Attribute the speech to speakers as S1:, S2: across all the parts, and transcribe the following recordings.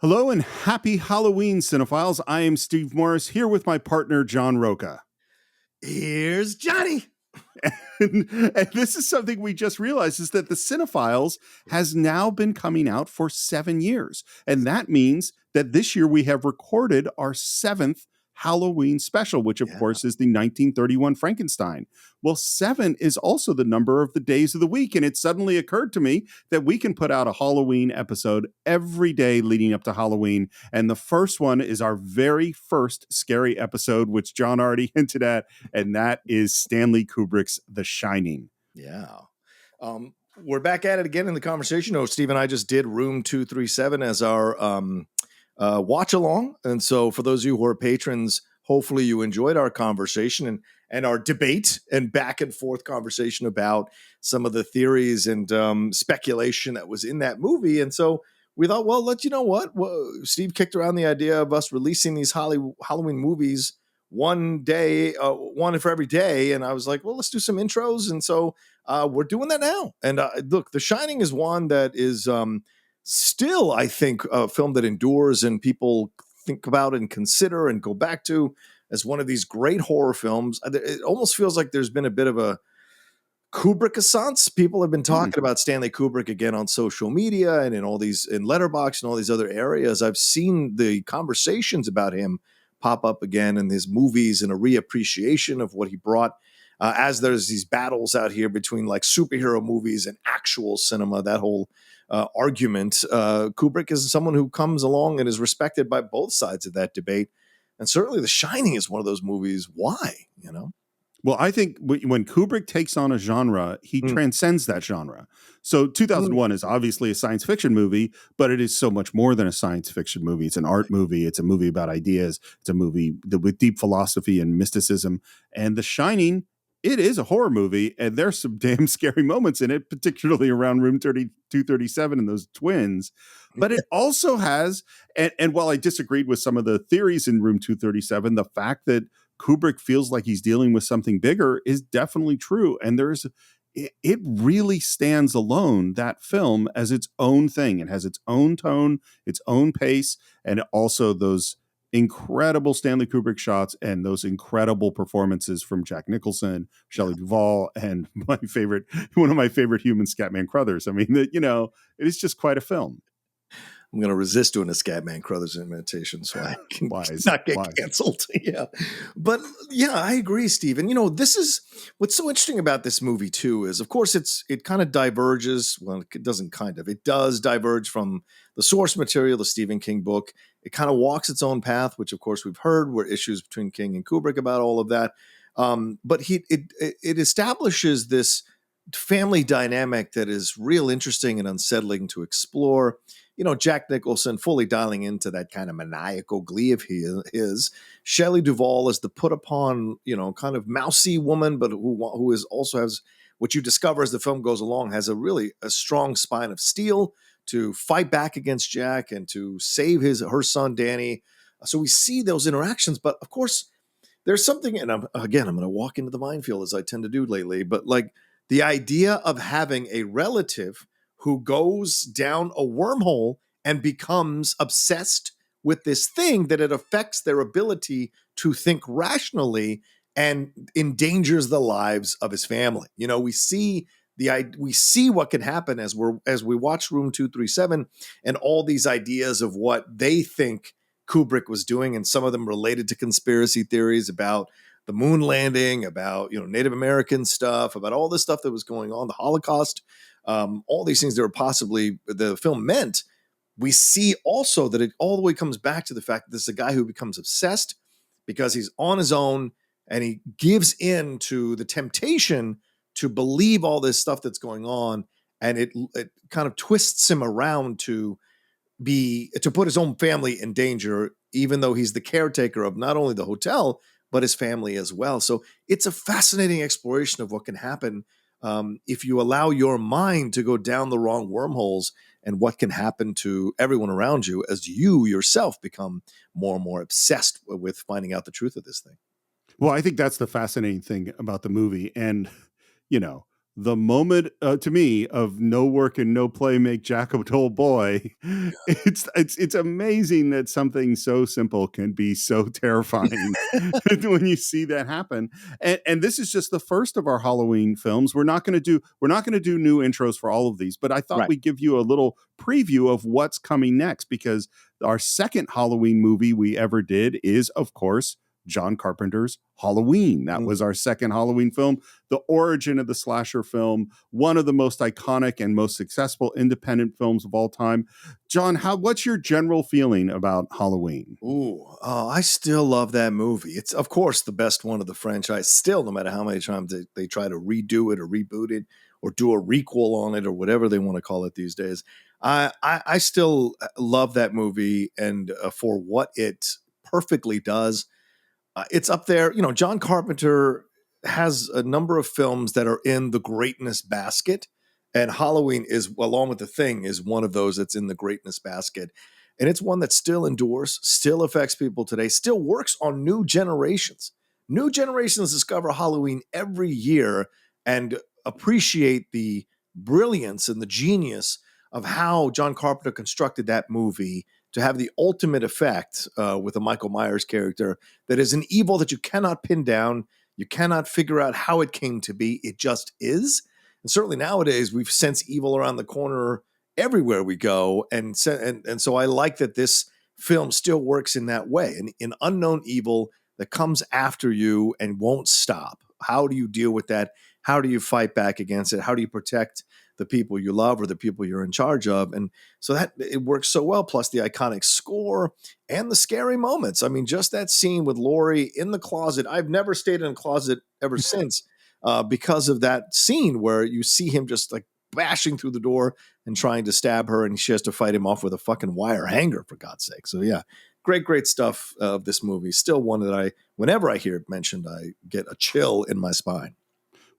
S1: Hello and happy Halloween, Cinephiles. I am Steve Morris here with my partner, John Roca.
S2: Here's Johnny.
S1: And this is something we just realized is that the Cine-Files has now been coming out for 7 years. And that means that this year we have recorded our 7th Halloween special, which of course is the 1931 Frankenstein. Well, 7 is also the number of the days of the week. And it suddenly occurred to me that we can put out a Halloween episode every day leading up to Halloween. And the first one is our very first scary episode, which John already hinted at, and that is Stanley Kubrick's The Shining.
S2: Yeah. We're back at it again in the conversation. Oh, Steve and I just did Room 237 as our watch along. And so for those of you who are patrons, hopefully you enjoyed our conversation and our debate and back and forth conversation about some of the theories and speculation that was in that movie. And so we thought, well, Steve kicked around the idea of us releasing these Halloween movies one day, one for every day. And I was like, well, let's do some intros. And so we're doing that now. And look, The Shining is one that is still, I think, a film that endures and people think about and consider and go back to as one of these great horror films. It almost feels like there's been a bit of a Kubrick-assance. People have been talking about Stanley Kubrick again on social media and in Letterboxd and all these other areas. I've seen the conversations about him pop up again in his movies and a reappreciation of what he brought as there's these battles out here between like superhero movies and actual cinema, that whole argument. Kubrick is someone who comes along and is respected by both sides of that debate. And certainly The Shining is one of those movies. Why,
S1: Well, I think when Kubrick takes on a genre, he transcends that genre. So 2001 is obviously a science fiction movie, but it is so much more than a science fiction movie. It's an art movie. It's a movie about ideas. It's a movie with deep philosophy and mysticism. And The Shining, it is a horror movie, and there's some damn scary moments in it, particularly around Room 237 and those twins. But it also has, and while I disagreed with some of the theories in Room 237, the fact that Kubrick feels like he's dealing with something bigger is definitely true. And it really stands alone, that film, as its own thing. It has its own tone, its own pace, and also those incredible Stanley Kubrick shots and those incredible performances from Jack Nicholson, Shelley Duvall, and one of my favorite humans, Scatman Crothers. I mean, it is just quite a film.
S2: I'm going to resist doing a Scatman Crothers imitation so I can not get canceled. Yeah. But yeah, I agree, Steve. And, this is what's so interesting about this movie, too, is, of course, it kind of diverges. Well, it doesn't kind of. It does diverge from the source material, the Stephen King book. It kind of walks its own path, which, of course, we've heard were issues between King and Kubrick about all of that. But it establishes this family dynamic that is real interesting and unsettling to explore. Jack Nicholson fully dialing into that kind of maniacal glee of his. Shelley Duvall is the put upon, kind of mousy woman, but who also has what you discover as the film goes along, has a strong spine of steel to fight back against Jack and to save her son, Danny. So we see those interactions, but of course there's something, and I'm going to walk into the minefield as I tend to do lately, but like the idea of having a relative who goes down a wormhole and becomes obsessed with this thing that it affects their ability to think rationally and endangers the lives of his family. We see what can happen as we watch Room 237 and all these ideas of what they think Kubrick was doing, and some of them related to conspiracy theories about the moon landing, about Native American stuff, about all this stuff that was going on, the Holocaust. All these things that were possibly the film meant. We see also that it all the way comes back to the fact that this is a guy who becomes obsessed because he's on his own and he gives in to the temptation to believe all this stuff that's going on, and it kind of twists him around to put his own family in danger, even though he's the caretaker of not only the hotel but his family as well. So it's a fascinating exploration of what can happen if you allow your mind to go down the wrong wormholes, and what can happen to everyone around you as you yourself become more and more obsessed with finding out the truth of this thing.
S1: Well, I think that's the fascinating thing about the movie. And, the moment to me of no work and no play make Jack a dull boy. It's amazing that something so simple can be so terrifying when you see that happen. And this is just the first of our Halloween films. We're not going to do new intros for all of these, but I thought
S2: Right.
S1: we'd give you a little preview of what's coming next, because our second Halloween movie we ever did is, of course, John Carpenter's Halloween. That was our second Halloween film, the origin of the slasher film, one of the most iconic and most successful independent films of all time. John, what's your general feeling about Halloween?
S2: I still love that movie. It's, of course, the best one of the franchise. Still, no matter how many times they try to redo it or reboot it or do a requel on it or whatever they want to call it these days, I still love that movie, and for what it perfectly does. It's up there. John Carpenter has a number of films that are in the greatness basket, and Halloween is, along with The Thing, is one of those that's in the greatness basket. And it's one that still endures, still affects people today, still works on new generations. New generations discover Halloween every year and appreciate the brilliance and the genius of how John Carpenter constructed that movie to have the ultimate effect with a Michael Myers character that is an evil that you cannot pin down. You cannot figure out how it came to be. It just is. And certainly nowadays, we sense evil around the corner everywhere we go. And so I like that this film still works in that way. An unknown evil that comes after you and won't stop. How do you deal with that? How do you fight back against it? How do you protect the people you love or the people you're in charge of? And so that it works so well, plus the iconic score and the scary moments. I mean, just that scene with Laurie in the closet. I've never stayed in a closet ever since because of that scene where you see him just like bashing through the door and trying to stab her, and she has to fight him off with a fucking wire hanger, for God's sake. So yeah, great stuff of this movie. Still one that whenever I hear it mentioned, I get a chill in my spine.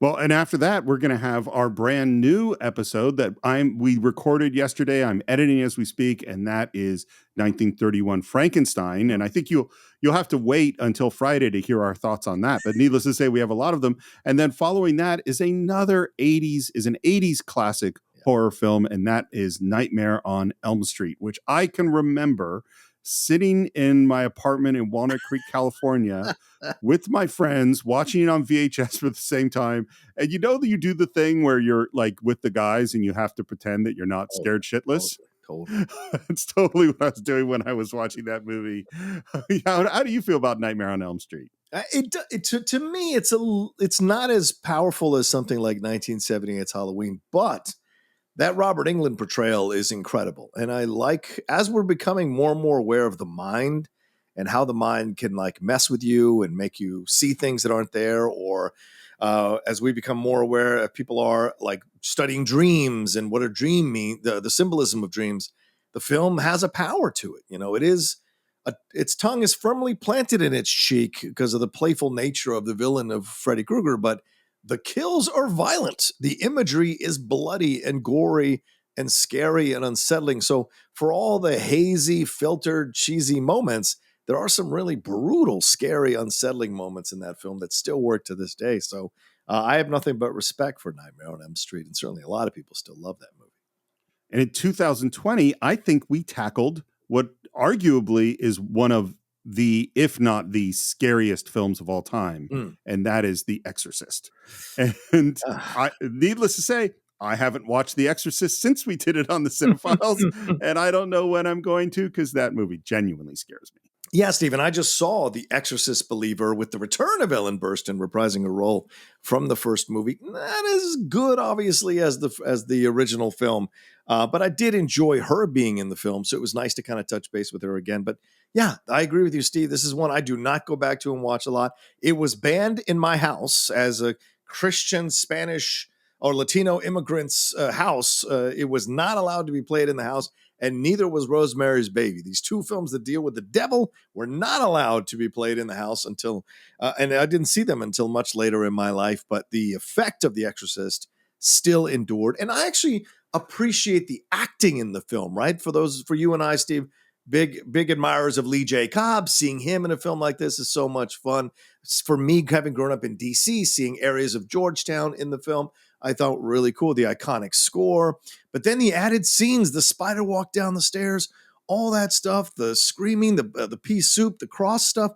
S1: Well, and after that, we're going to have our brand new episode that we recorded yesterday. I'm editing as we speak, and that is 1931 Frankenstein. And I think you'll have to wait until Friday to hear our thoughts on that. But needless to say, we have a lot of them. And then following that is an 80s classic horror film, and that is Nightmare on Elm Street, which I can remember sitting in my apartment in Walnut Creek, California, with my friends, watching it on VHS at the same time. And you do the thing where you're like with the guys and you have to pretend that you're not scared shitless.
S2: Totally.
S1: That's totally what I was doing when I was watching that movie. How do you feel about Nightmare on Elm Street?
S2: To me, it's not as powerful as something like 1978's Halloween, but that Robert Englund portrayal is incredible. And I like, as we're becoming more and more aware of the mind and how the mind can like mess with you and make you see things that aren't there, or as we become more aware, people are like studying dreams and what a dream means, the symbolism of dreams, the film has a power to it. Its tongue is firmly planted in its cheek because of the playful nature of the villain of Freddy Krueger, but the kills are violent. The imagery is bloody and gory and scary and unsettling. So for all the hazy, filtered, cheesy moments, there are some really brutal, scary, unsettling moments in that film that still work to this day. So I have nothing but respect for Nightmare on Elm Street, and certainly a lot of people still love that movie.
S1: And in 2020, I think we tackled what arguably is one of the, if not the scariest films of all time, and that is The Exorcist. And needless to say, I haven't watched The Exorcist since we did it on the Cine-Files, and I don't know when I'm going to, because that movie genuinely scares me.
S2: Yeah, Stephen, I just saw The Exorcist Believer with the return of Ellen Burstyn reprising a role from the first movie. Not as good, obviously, as the original film, but I did enjoy her being in the film, so it was nice to kind of touch base with her again. But yeah, I agree with you, Steve. This is one I do not go back to and watch a lot. It was banned in my house as a Christian, Spanish, or Latino immigrant's house. It was not allowed to be played in the house, and neither was Rosemary's Baby. These two films that deal with the devil were not allowed to be played in the house until, and I didn't see them until much later in my life, but the effect of The Exorcist still endured. And I actually appreciate the acting in the film, right? For you and I, Steve, big admirers of Lee J. Cobb, seeing him in a film like this is so much fun. For me, having grown up in DC, seeing areas of Georgetown in the film, I thought really cool. The iconic score, but then the added scenes, the spider walk down the stairs, all that stuff, the screaming, the pea soup, the cross stuff,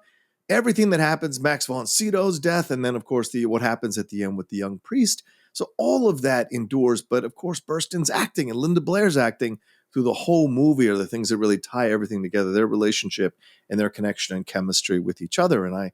S2: everything that happens, Max von Sydow's death, and then of course what happens at the end with the young priest. So all of that endures, but of course Burstyn's acting and Linda Blair's acting through the whole movie are the things that really tie everything together, their relationship and their connection and chemistry with each other. And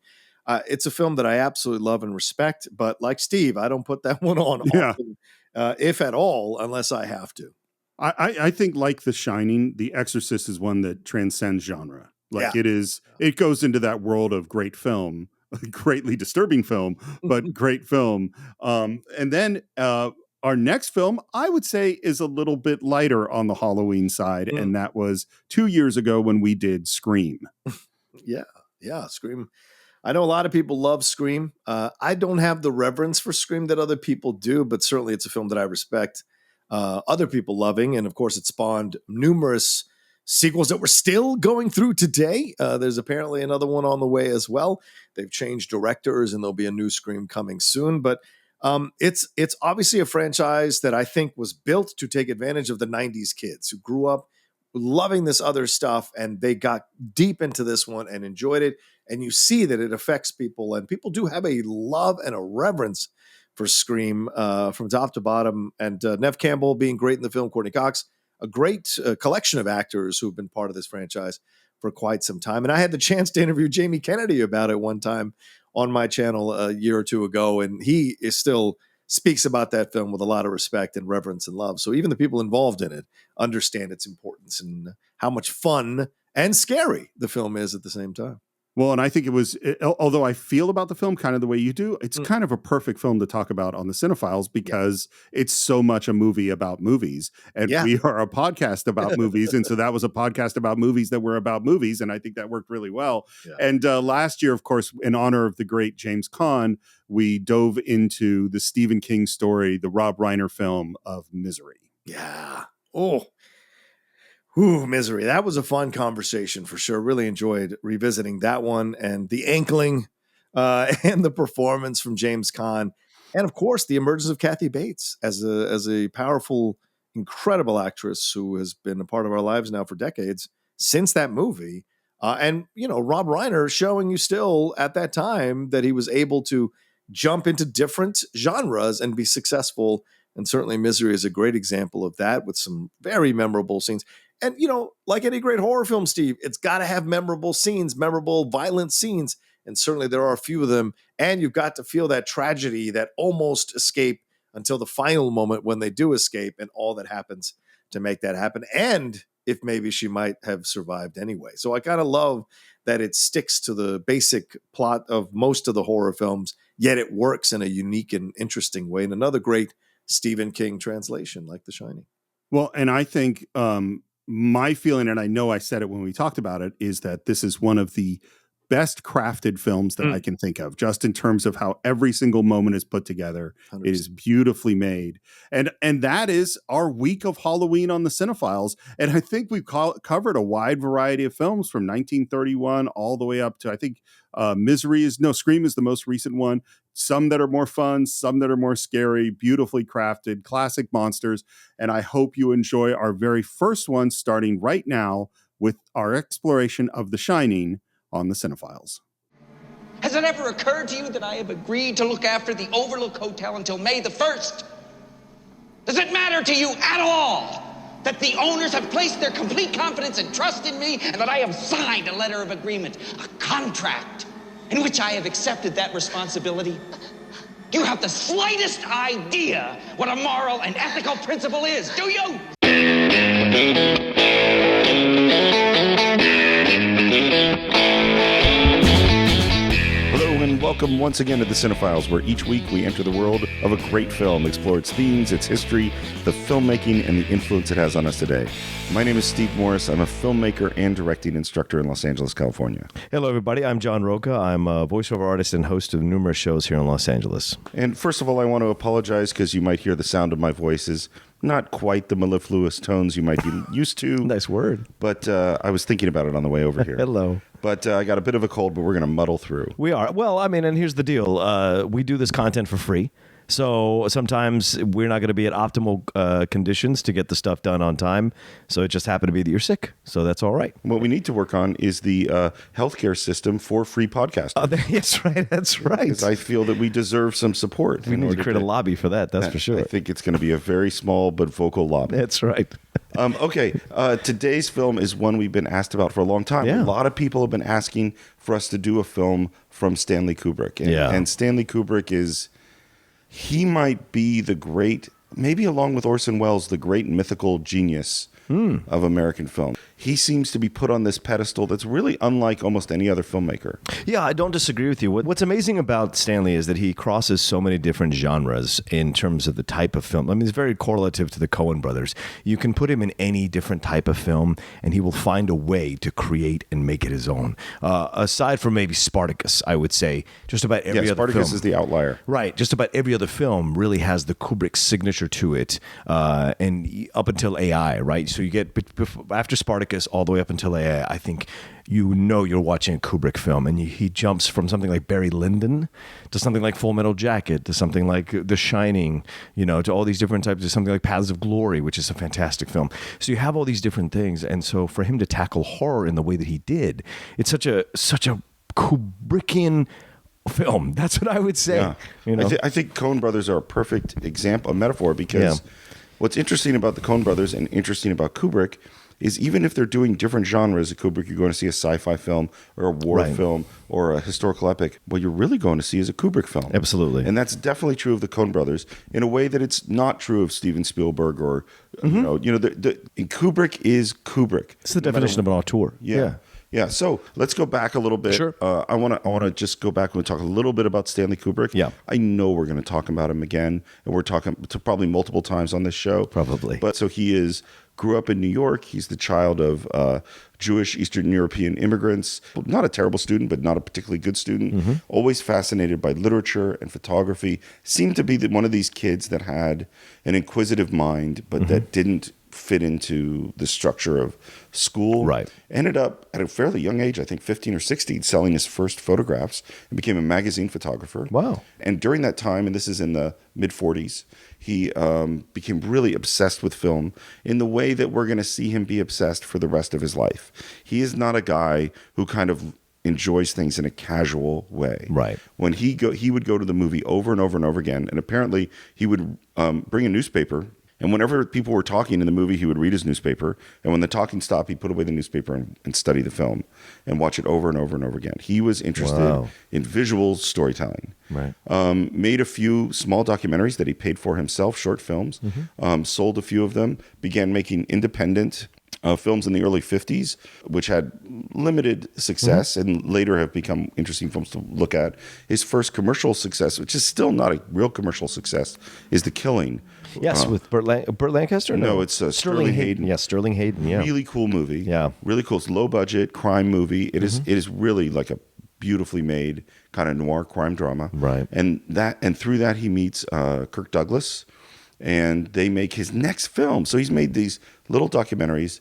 S2: it's a film that I absolutely love and respect, but like Steve, I don't put that one on often, if at all, unless I have to.
S1: I think, like The Shining, The Exorcist is one that transcends genre. Like it goes into that world of great film, greatly disturbing film, but great film. And then our next film, I would say, is a little bit lighter on the Halloween side, and that was 2 years ago when we did Scream.
S2: Yeah, Scream. I know a lot of people love Scream. I don't have the reverence for Scream that other people do, but certainly it's a film that I respect other people loving. And of course, it spawned numerous sequels that we're still going through today. There's apparently another one on the way as well. They've changed directors and there'll be a new Scream coming soon. But it's obviously a franchise that I think was built to take advantage of the 90s kids who grew up loving this other stuff, and they got deep into this one and enjoyed it. And you see that it affects people, and people do have a love and a reverence for Scream from top to bottom. And Neve Campbell being great in the film, Courtney Cox, a great collection of actors who've been part of this franchise for quite some time. And I had the chance to interview Jamie Kennedy about it one time on my channel a year or two ago, and he still speaks about that film with a lot of respect and reverence and love. So even the people involved in it understand its importance and how much fun and scary the film is at the same time.
S1: Well, and I think although I feel about the film kind of the way you do, it's kind of a perfect film to talk about on the Cine-Files because it's so much a movie about movies. And we are a podcast about movies. And so that was a podcast about movies that were about movies. And I think that worked really well. Yeah. And last year, of course, in honor of the great James Caan, we dove into the Stephen King story, the Rob Reiner film of Misery.
S2: Yeah. Oh, Ooh, Misery. That was a fun conversation for sure. Really enjoyed revisiting that one and the ankling and the performance from James Caan. And of course, the emergence of Kathy Bates as a powerful, incredible actress who has been a part of our lives now for decades since that movie. And, you know, Rob Reiner showing you still at that time that he was able to jump into different genres and be successful. And certainly Misery is a great example of that with some very memorable scenes. And, you know, like any great horror film, Steve, it's got to have memorable scenes, memorable violent scenes. And certainly there are a few of them. And you've got to feel that tragedy, that almost escape until the final moment when they do escape and all that happens to make that happen. And if maybe she might have survived anyway. So I kind of love that it sticks to the basic plot of most of the horror films, yet it works in a unique and interesting way. And another great Stephen King translation like The Shining.
S1: Well, and I think my feeling, and I know I said it when we talked about it, is that this is one of the best crafted films that I can think of, just in terms of how every single moment is put together. 100%. It is beautifully made. And that is our week of Halloween on the Cine-Files. And I think we've covered a wide variety of films from 1931 all the way up to, I think, Scream is the most recent one. Some that are more fun, some that are more scary, beautifully crafted, classic monsters. And I hope you enjoy our very first one, starting right now with our exploration of The Shining on the Cine-Files.
S3: Has it ever occurred to you that I have agreed to look after the Overlook Hotel until May the 1st? Does it matter to you at all that the owners have placed their complete confidence and trust in me, and that I have signed a letter of agreement, a contract, in which I have accepted that responsibility? Do you have the slightest idea what a moral and ethical principle is, do you?
S4: And welcome once again to the Cine-Files, where each week we enter the world of a great film, explore its themes, its history, the filmmaking, and the influence it has on us today. My name is Steve Morris. I'm a filmmaker and directing instructor in Los Angeles, California.
S5: Hello, everybody. I'm John Roca. I'm a voiceover artist and host of numerous shows here in Los Angeles.
S4: And first of all, I want to apologize because you might hear the sound of my voice is not quite the mellifluous tones you might be used to.
S5: Nice word.
S4: But I was thinking about it on the way over here.
S5: Hello.
S4: But I got a bit of a cold, but we're going to muddle through.
S5: We are. Well, I mean, and here's the deal. We do this content for free. So sometimes we're not going to be at optimal conditions to get the stuff done on time. So it just happened to be that you're sick. So that's all right.
S4: What we need to work on is the healthcare system for free podcasting.
S5: Yes, right. That's right.
S4: Because I feel that we deserve some support.
S5: We need to create a lobby for that. That's for sure.
S4: I think it's going to be a very small but vocal lobby.
S5: That's right.
S4: Okay. Today's film is one we've been asked about for a long time.
S5: Yeah.
S4: A lot of people have been asking for us to do a film from Stanley Kubrick. And Stanley Kubrick he might be the great, maybe along with Orson Welles, the great mythical genius of American film. He seems to be put on this pedestal that's really unlike almost any other filmmaker.
S5: Yeah, I don't disagree with you. What's amazing about Stanley is that he crosses so many different genres in terms of the type of film. I mean, it's very correlative to the Coen brothers. You can put him in any different type of film, and he will find a way to create and make it his own. Aside from maybe Spartacus, I would say, just about every other
S4: Spartacus
S5: film.
S4: is the outlier.
S5: Right. Just about every other film really has the Kubrick signature to it, and up until AI, right? So you get, after Spartacus, all the way up until AI, I think you're watching a Kubrick film, and he jumps from something like Barry Lyndon to something like Full Metal Jacket to something like The Shining, to all these different types of something like Paths of Glory, which is a fantastic film. So you have all these different things, and so for him to tackle horror in the way that he did, it's such a Kubrickian film. That's what I would say.
S4: Yeah. I think Coen brothers are a perfect example, a metaphor, because what's interesting about the Coen brothers and interesting about Kubrick is even if they're doing different genres of Kubrick, you're going to see a sci-fi film or a war film or a historical epic. What you're really going to see is a Kubrick film.
S5: Absolutely.
S4: And that's definitely true of the Coen brothers in a way that it's not true of Steven Spielberg or, Kubrick is Kubrick.
S5: It's the definition of an auteur.
S4: Yeah. So let's go back a little bit.
S5: Sure.
S4: I want to just go back and talk a little bit about Stanley Kubrick.
S5: Yeah.
S4: I know we're going to talk about him again, and we're talking to probably multiple times on this show.
S5: Probably.
S4: But so grew up in New York. He's the child of Jewish Eastern European immigrants. Not a terrible student, but not a particularly good student. Always fascinated by literature and photography. Seemed to be one of these kids that had an inquisitive mind, but that didn't fit into the structure of school.
S5: Right.
S4: Ended up at a fairly young age, I think 15 or 16, selling his first photographs and became a magazine photographer.
S5: Wow.
S4: And during that time, and this is in the mid-40s, he became really obsessed with film in the way that we're going to see him be obsessed for the rest of his life. He is not a guy who kind of enjoys things in a casual way.
S5: Right.
S4: When he would go to the movie over and over and over again, and apparently he would bring a newspaper. And whenever people were talking in the movie, he would read his newspaper. And when the talking stopped, he'd put away the newspaper and study the film and watch it over and over and over again. He was interested in visual storytelling.
S5: Right.
S4: Made a few small documentaries that he paid for himself, short films. Sold a few of them. Began making independent films in the early 50s, which had limited success and later have become interesting films to look at. His first commercial success, which is still not a real commercial success, is The Killing.
S5: Yes, with Burt Lancaster?
S4: No, it's Sterling Hayden.
S5: Yes, Sterling Hayden, yeah.
S4: Really cool movie.
S5: Yeah.
S4: Really cool. It's low budget crime movie. It is really like a beautifully made kind of noir crime drama.
S5: Right.
S4: And through that he meets Kirk Douglas, and they make his next film. So he's made these little documentaries,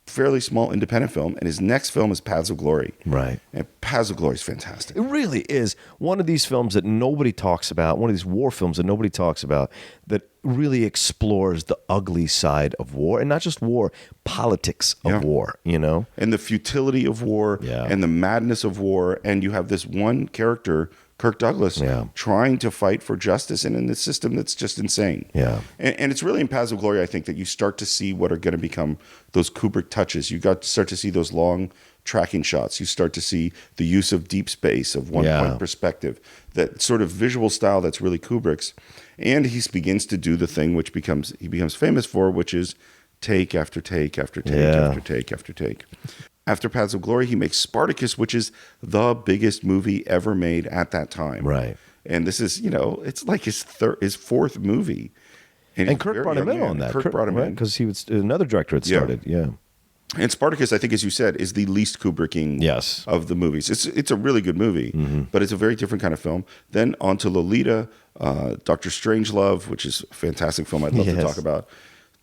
S4: fairly small independent film, and his next film is Paths of Glory.
S5: Right.
S4: And Paths of Glory is fantastic.
S5: It really is one of these films that nobody talks about, one of these war films that nobody talks about, that really explores the ugly side of war, and not just war, politics of war,
S4: And the futility of war and the madness of war. And you have this one character, Kirk Douglas, trying to fight for justice in this system that's just insane.
S5: Yeah.
S4: And it's really in Paths of Glory, I think, that you start to see what are going to become those Kubrick touches. You start to see those long tracking shots. You start to see the use of deep space, of one-point perspective, that sort of visual style that's really Kubrick's. And he begins to do the thing which he becomes famous for, which is take after take after take after take after take. After Paths of Glory, he makes Spartacus, which is the biggest movie ever made at that time.
S5: Right.
S4: And this is, it's like his fourth movie.
S5: And Kirk brought him in on that.
S4: Kirk brought him in.
S5: Because he was another director had started. Yeah.
S4: And Spartacus, I think, as you said, is the least Kubricking of the movies. It's a really good movie, but it's a very different kind of film. Then on to Lolita, Dr. Strangelove, which is a fantastic film I'd love to talk about.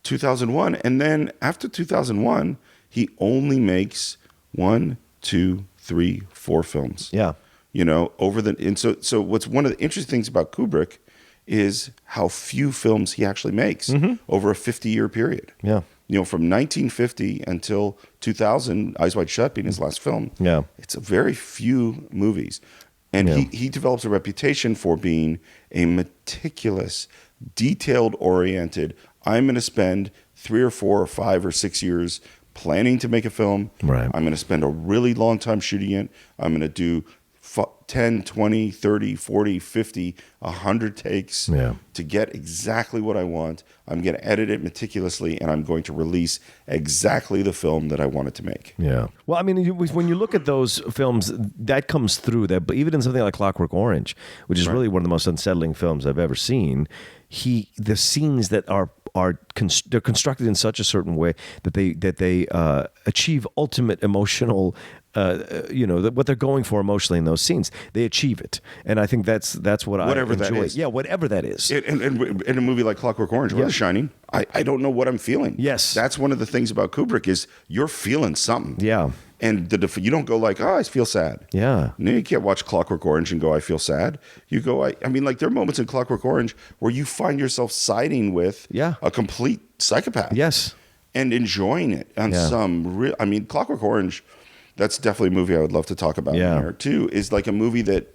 S4: 2001. And then after 2001, he only makes 1, 2, 3, 4 films.
S5: Yeah.
S4: So what's one of the interesting things about Kubrick is how few films he actually makes over a 50-year period.
S5: Yeah.
S4: From 1950 until 2000, Eyes Wide Shut being his last film.
S5: Yeah.
S4: It's a very few movies. And he develops a reputation for being a meticulous, detailed-oriented, I'm going to spend 3 or 4 or 5 or 6 years planning to make a film.
S5: Right.
S4: I'm going to spend a really long time shooting it. I'm going to do 10, 20, 30, 40, 50, 100 takes to get exactly what I want. I'm going to edit it meticulously, and I'm going to release exactly the film that I wanted to make.
S5: Yeah. Well, I mean, when you look at those films, that comes through. That, but even in something like Clockwork Orange, which is really one of the most unsettling films I've ever seen, the scenes that they're constructed in such a certain way that they achieve ultimate emotional. What they're going for emotionally in those scenes, they achieve it, and I think that's what
S4: whatever
S5: I enjoy.
S4: that is.
S5: Yeah, whatever that is.
S4: In a movie like Clockwork Orange or The Shining, I don't know what I'm feeling.
S5: Yes,
S4: that's one of the things about Kubrick is you're feeling something.
S5: Yeah,
S4: and you don't go like, I feel sad.
S5: Yeah,
S4: no, you can't watch Clockwork Orange and go, I feel sad. You go, I mean, like there are moments in Clockwork Orange where you find yourself siding with a complete psychopath.
S5: Yes,
S4: and enjoying it on some real. I mean, Clockwork Orange. That's definitely a movie I would love to talk about here too. Is like a movie that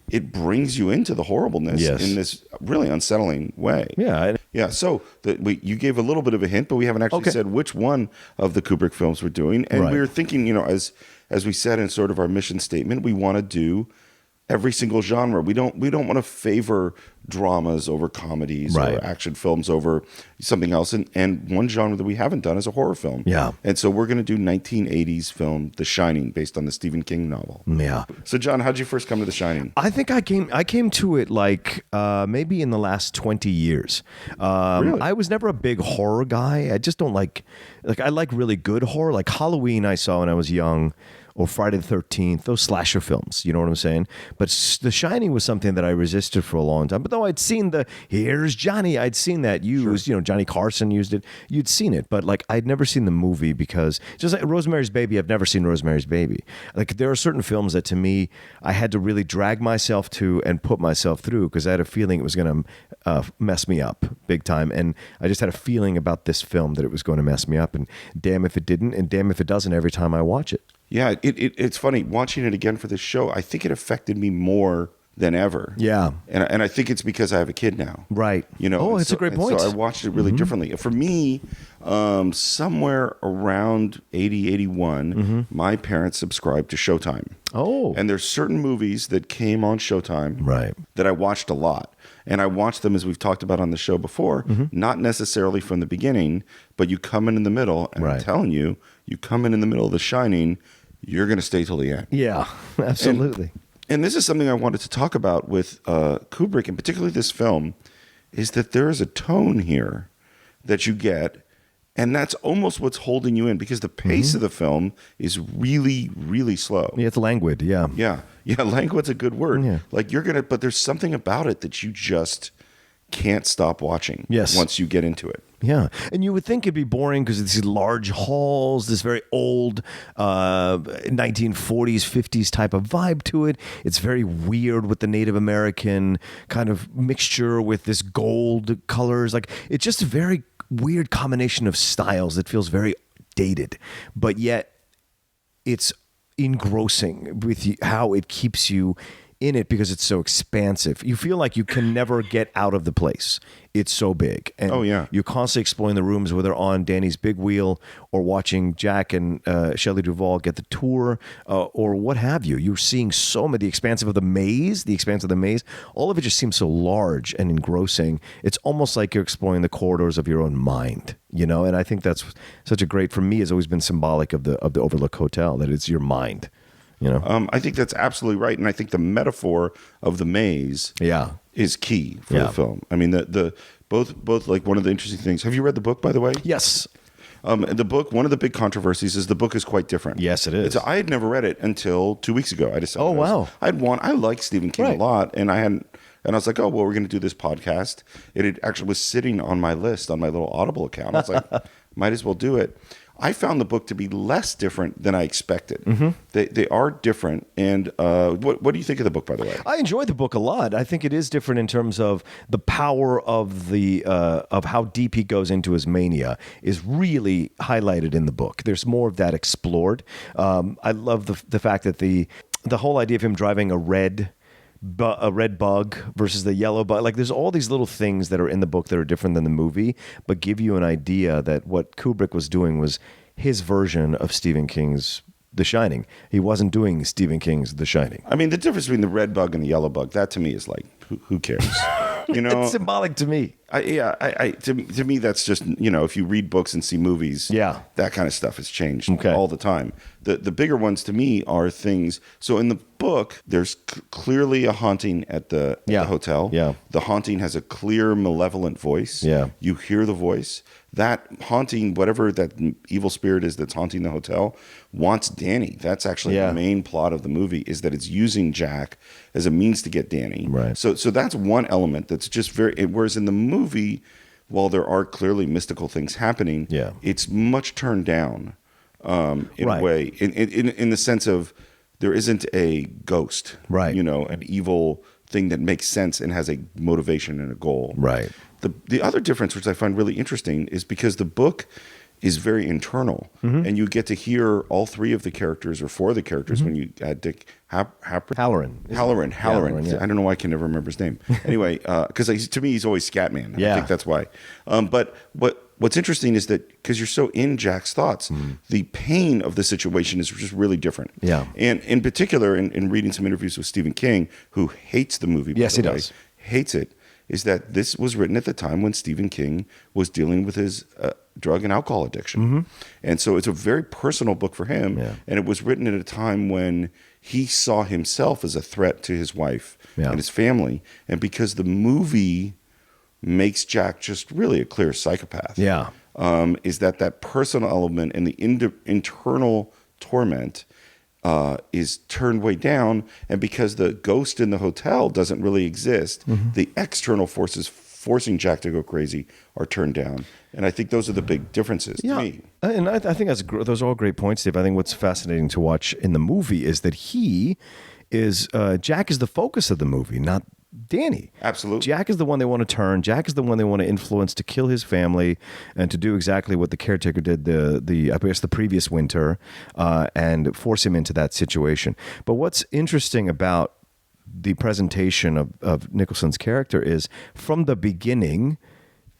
S4: it brings you into the horribleness in this really unsettling way.
S5: Yeah,
S4: yeah. So you gave a little bit of a hint, but we haven't actually said which one of the Kubrick films we're doing. And we were thinking, as we said in sort of our mission statement, we want to do every single genre. We don't want to favor dramas over comedies or action films over something else. And one genre that we haven't done is a horror film.
S5: Yeah.
S4: And so we're going to do 1980s film The Shining, based on the Stephen King novel.
S5: Yeah.
S4: So John, how'd you first come to The Shining?
S5: I think I came to it like maybe in the last 20 years.
S4: Really?
S5: I was never a big horror guy. I just don't like I like really good horror. Like Halloween I saw when I was young. Or Friday the 13th, those slasher films, you know what I'm saying? But The Shining was something that I resisted for a long time. But though I'd seen Here's Johnny, I'd seen that used, Johnny Carson used it. You'd seen it, but like I'd never seen the movie because just like Rosemary's Baby, I've never seen Rosemary's Baby. Like there are certain films that to me, I had to really drag myself to and put myself through because I had a feeling it was going to mess me up big time. And I just had a feeling about this film that it was going to mess me up. And damn if it didn't, and damn if it doesn't every time I watch it.
S4: Yeah, it's funny watching it again for this show. I think it affected me more than ever.
S5: Yeah,
S4: and I think it's because I have a kid now.
S5: Right. It's a great point.
S4: So I watched it really differently. For me, somewhere around 80, 81, my parents subscribed to Showtime.
S5: Oh,
S4: and there's certain movies that came on Showtime that I watched a lot. And I watched them, as we've talked about on the show before, not necessarily from the beginning, but you come in the middle. And I'm telling you, you come in the middle of The Shining, you're going to stay till the end.
S5: Yeah, absolutely.
S4: And this is something I wanted to talk about with Kubrick, and particularly this film, is that there is a tone here that you get, and that's almost what's holding you in, because the pace of the film is really, really slow.
S5: Yeah, it's languid, yeah.
S4: Yeah, languid's a good word. Yeah. Like but there's something about it that you just can't stop watching once you get into it.
S5: Yeah, and you would think it'd be boring because it's these large halls, this very old 1940s, 50s type of vibe to it. It's very weird with the Native American kind of mixture with this gold colors. Like it's just a very weird combination of styles that feels very dated, but yet it's engrossing with how it keeps you in it because it's so expansive. You feel like you can never get out of the place. It's so big. And you're constantly exploring the rooms, whether on Danny's big wheel or watching Jack and Shelley Duvall get the tour or what have you. You're seeing so many, the expanse of the maze, all of it just seems so large and engrossing. It's almost like you're exploring the corridors of your own mind, and I think that's such a great, for me, has always been symbolic of the Overlook Hotel, that it's your mind.
S4: I think that's absolutely right, and I think the metaphor of the maze is key for the film. I mean, the both like one of the interesting things. Have you read the book, by the way?
S5: Yes.
S4: The book, one of the big controversies is the book is quite different.
S5: Yes, it is.
S4: I had never read it until 2 weeks ago. I decided.
S5: Oh wow!
S4: I like Stephen King a lot, and I was like, oh well, we're going to do this podcast. It actually was sitting on my list on my little Audible account. I was like, might as well do it. I found the book to be less different than I expected.
S5: Mm-hmm.
S4: They are different. And what do you think of the book, by the way?
S5: I enjoyed the book a lot. I think it is different in terms of the power of the of how deep he goes into his mania is really highlighted in the book. There's more of that explored. I love the fact that the whole idea of him driving a red bug versus the yellow bug. Like, there's all these little things that are in the book that are different than the movie, but give you an idea that what Kubrick was doing was his version of Stephen King's The Shining. He wasn't doing Stephen King's The Shining.
S4: I mean, the difference between the red bug and the yellow bug, that to me is like, who cares? You know,
S5: It's symbolic to me.
S4: To me, that's just, if you read books and see movies, that kind of stuff has changed all the time. The bigger ones to me are things. So in the book, there's clearly a haunting at the hotel.
S5: Yeah.
S4: The haunting has a clear, malevolent voice.
S5: Yeah.
S4: You hear the voice. That haunting, whatever that evil spirit is that's haunting the hotel, wants Danny. That's actually the main plot of the movie, is that it's using Jack as a means to get Danny.
S5: Right.
S4: So that's one element that's just whereas in the movie, while there are clearly mystical things happening, it's much turned down in a way, in the sense of there isn't a ghost,
S5: right?
S4: An evil thing that makes sense and has a motivation and a goal,
S5: right?
S4: The other difference, which I find really interesting, is because the book is very internal, and you get to hear all three of the characters or four of the characters when you add Dick
S5: Halloran.
S4: Yeah. I don't know why I can never remember his name. Anyway, because to me he's always Scatman. I think that's why. But what's interesting is that because you're so in Jack's thoughts, the pain of the situation is just really different.
S5: Yeah.
S4: And in particular, in reading some interviews with Stephen King, who hates the movie,
S5: yes, he does,
S4: hates it, is that this was written at the time when Stephen King was dealing with his drug and alcohol addiction. And so it's a very personal book for him. Yeah. And it was written at a time when he saw himself as a threat to his wife and his family. And because the movie makes Jack just really a clear psychopath, is that personal element and the internal torment is turned way down, and because the ghost in the hotel doesn't really exist, the external forces forcing Jack to go crazy are turned down, and I think those are the big differences to me.
S5: And I think those are all great points, Steve. I think what's fascinating to watch in the movie is that Jack is the focus of the movie, not Danny.
S4: Absolutely.
S5: Jack is the one they want to turn. Jack is the one they want to influence to kill his family and to do exactly what the caretaker did the previous winter and force him into that situation. But what's interesting about the presentation of Nicholson's character is from the beginning,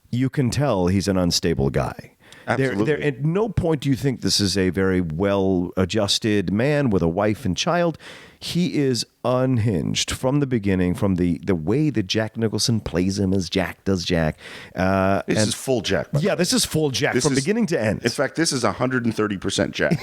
S5: you can tell he's an unstable guy.
S4: Absolutely.
S5: At no point do you think this is a very well-adjusted man with a wife and child. He is unhinged from the beginning, from the way that Jack Nicholson plays him as Jack does Jack.
S4: This is full Jack.
S5: This is full Jack from beginning to end.
S4: In fact, this is 130% Jack.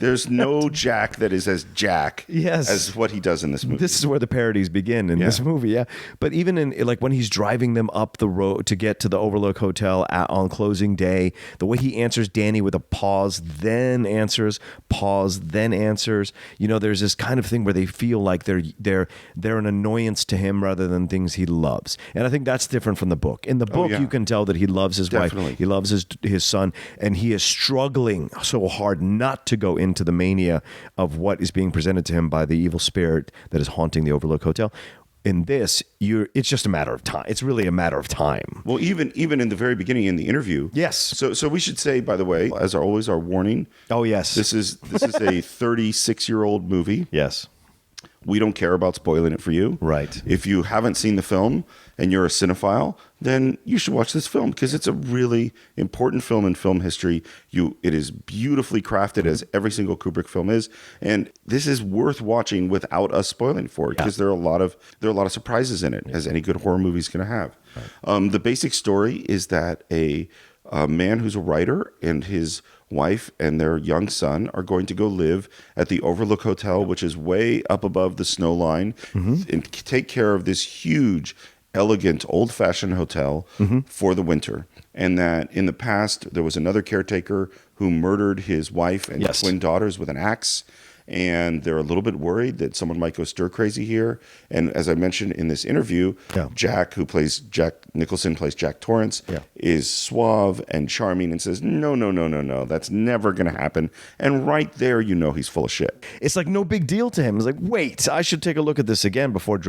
S4: There's no Jack that is as Jack as what he does in this movie.
S5: This is where the parodies begin in this movie, But even in when he's driving them up the road to get to the Overlook Hotel on closing day, the way he answers Danny with a pause, then answers, pause, then answers. There's this kind of thing where they feel like they're an annoyance to him rather than things he loves. And I think that's different from the book. In the book, you can tell that he loves his wife, he loves his son, and he is struggling so hard not to go into the mania of what is being presented to him by the evil spirit that is haunting the Overlook Hotel. In this, it's just a matter of time. It's really a matter of time.
S4: Well, even in the very beginning in the interview.
S5: Yes.
S4: So we should say, by the way, as always, our warning.
S5: Oh, yes.
S4: This is a 36-year-old movie.
S5: Yes.
S4: We don't care about spoiling it for you.
S5: Right.
S4: If you haven't seen the film and you're a cinephile, then you should watch this film because it's a really important film in film history. It is beautifully crafted, as every single Kubrick film is, and this is worth watching without us spoiling for it because there are a lot of surprises in it, as any good horror movie is going to have. Right. The basic story is that a man who's a writer and his wife and their young son are going to go live at the Overlook Hotel, which is way up above the snow line, and take care of this huge, elegant, old-fashioned hotel for the winter. And that in the past, there was another caretaker who murdered his wife and twin daughters with an axe. and they're a little bit worried that someone might go stir crazy here. And as I mentioned in this interview, Jack Nicholson plays Jack Torrance, is suave and charming and says, no, that's never going to happen. And right there, he's full of shit.
S5: It's like no big deal to him. It's like, wait, I should take a look at this again before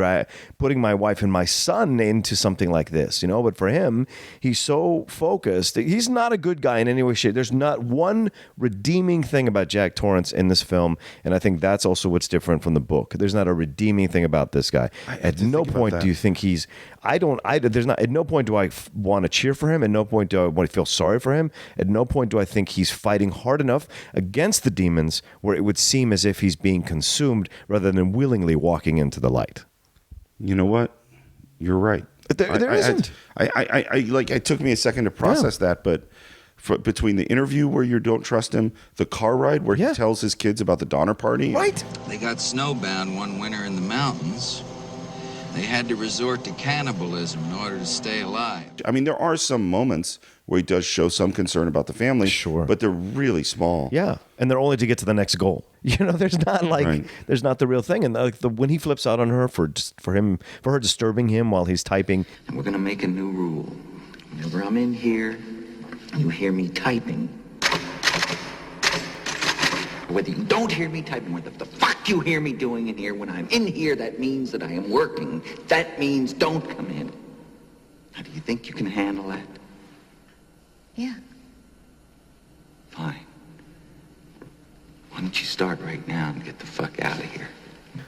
S5: putting my wife and my son into something like this, But for him, he's so focused. He's not a good guy in any way, shape. There's not one redeeming thing about Jack Torrance in this film, and I think that's also what's different from the book. There's not a redeeming thing about this guy. At no point do you think he's. At no point do I want to cheer for him. At no point do I want to feel sorry for him. At no point do I think he's fighting hard enough against the demons where it would seem as if he's being consumed rather than willingly walking into the light.
S4: You know what? You're right.
S5: There isn't.
S4: It took me a second to process that, but between the interview where you don't trust him, the car ride where he tells his kids about the Donner Party.
S5: Right.
S6: They got snowbound one winter in the mountains. They had to resort to cannibalism in order to stay alive.
S4: I mean, there are some moments where he does show some concern about the family,
S5: sure,
S4: but they're really small.
S5: Yeah, and they're only to get to the next goal. There's not there's not the real thing. And when he flips out on her for her disturbing him while he's typing.
S3: And we're gonna make a new rule. Whenever I'm in here, you hear me typing. Whether you don't hear me typing, what the fuck you hear me doing in here, when I'm in here, that means that I am working. That means don't come in. Now, do you think you can handle that?
S7: Yeah.
S3: Fine. Why don't you start right now and get the fuck out of here?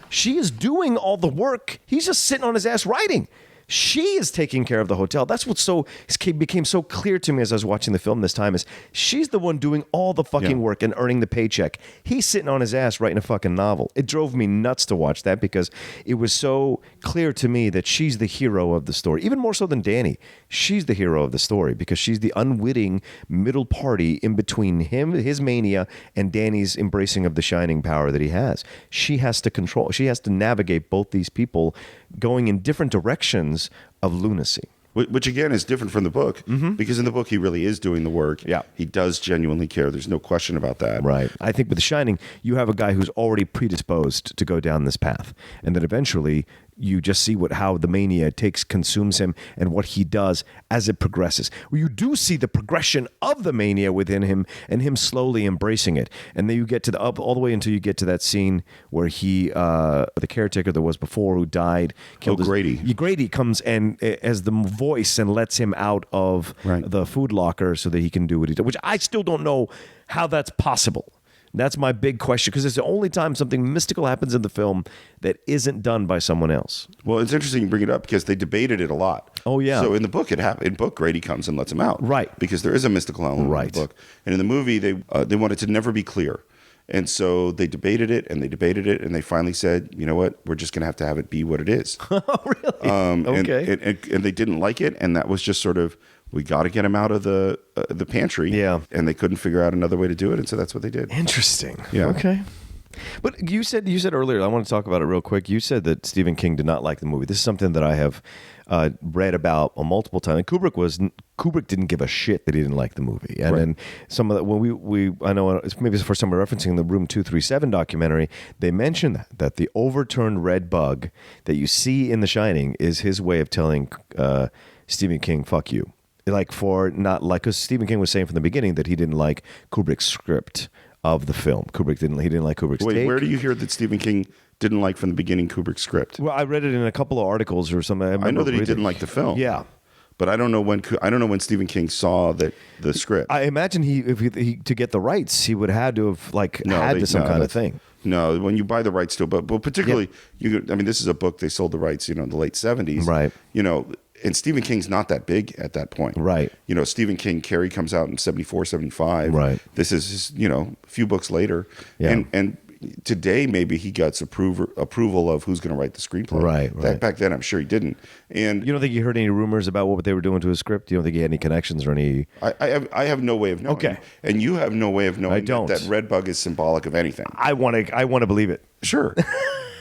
S5: She is doing all the work. He's just sitting on his ass writing. She is taking care of the hotel. That's what became so clear to me as I was watching the film this time, is she's the one doing all the fucking work and earning the paycheck. He's sitting on his ass writing a fucking novel. It drove me nuts to watch that because it was so clear to me that she's the hero of the story. Even more so than Danny. She's the hero of the story because she's the unwitting middle party in between him, his mania, and Danny's embracing of the shining power that he has. She has to navigate both these people going in different directions of lunacy.
S4: Which again is different from the book, because in the book he really is doing the work.
S5: Yeah.
S4: He does genuinely care. There's no question about that.
S5: Right. I think with The Shining, you have a guy who's already predisposed to go down this path. And then eventually you just see how the mania consumes him and what he does as it progresses. Well, you do see the progression of the mania within him and him slowly embracing it. And then you get to all the way until you get to that scene where the caretaker that was before who died, killed
S4: Grady.
S5: Grady comes and as the voice and lets him out of the food locker so that he can do what he does, which I still don't know how that's possible. That's my big question, because it's the only time something mystical happens in the film that isn't done by someone else.
S4: Well, it's interesting you bring it up because they debated it a lot.
S5: Oh, yeah.
S4: So in the book, it happened. In book, Grady comes and lets him out.
S5: Right.
S4: Because there is a mystical element in the book. And in the movie, they wanted to never be clear. And so they debated it, and they finally said, you know what, we're just going to have it be what it is.
S5: Oh, really? Okay.
S4: And they didn't like it, and that was just sort of, we got to get him out of the pantry.
S5: Yeah.
S4: And they couldn't figure out another way to do it, and so that's what they did.
S5: Interesting.
S4: Yeah.
S5: Okay. But you said earlier, I want to talk about it real quick. You said that Stephen King did not like the movie. This is something that I have read about multiple times. And Kubrick didn't give a shit that he didn't like the movie. And then some of the, when I know it's maybe the first time we're referencing the Room 237 documentary, they mentioned that the overturned red bug that you see in The Shining is his way of telling Stephen King, fuck you. Because Stephen King was saying from the beginning that he didn't like Kubrick's script of the film. He didn't like Kubrick's take.
S4: Where do you hear that Stephen King didn't like from the beginning Kubrick's script?
S5: Well, I read it in a couple of articles or something.
S4: I know that he didn't like the film.
S5: Yeah.
S4: But I don't know when Stephen King saw the script.
S5: I imagine if he to get the rights, he would have had to have had some kind of thing.
S4: No, when you buy the rights to it, but particularly, this is a book, they sold the rights, in the late 70s.
S5: Right.
S4: And Stephen King's not that big at that point.
S5: Right.
S4: Stephen King, Carrie comes out in 74, 75.
S5: Right.
S4: This is, a few books later.
S5: Yeah.
S4: And today, maybe he got approval of who's going to write the screenplay.
S5: Right.
S4: Back then, I'm sure he didn't. And
S5: you don't think you heard any rumors about what they were doing to his script? You don't think he had any connections or any?
S4: I have no way of knowing.
S5: Okay.
S4: And you have no way of knowing
S5: I don't.
S4: that red bug is symbolic of anything.
S5: I want to believe it.
S4: Sure.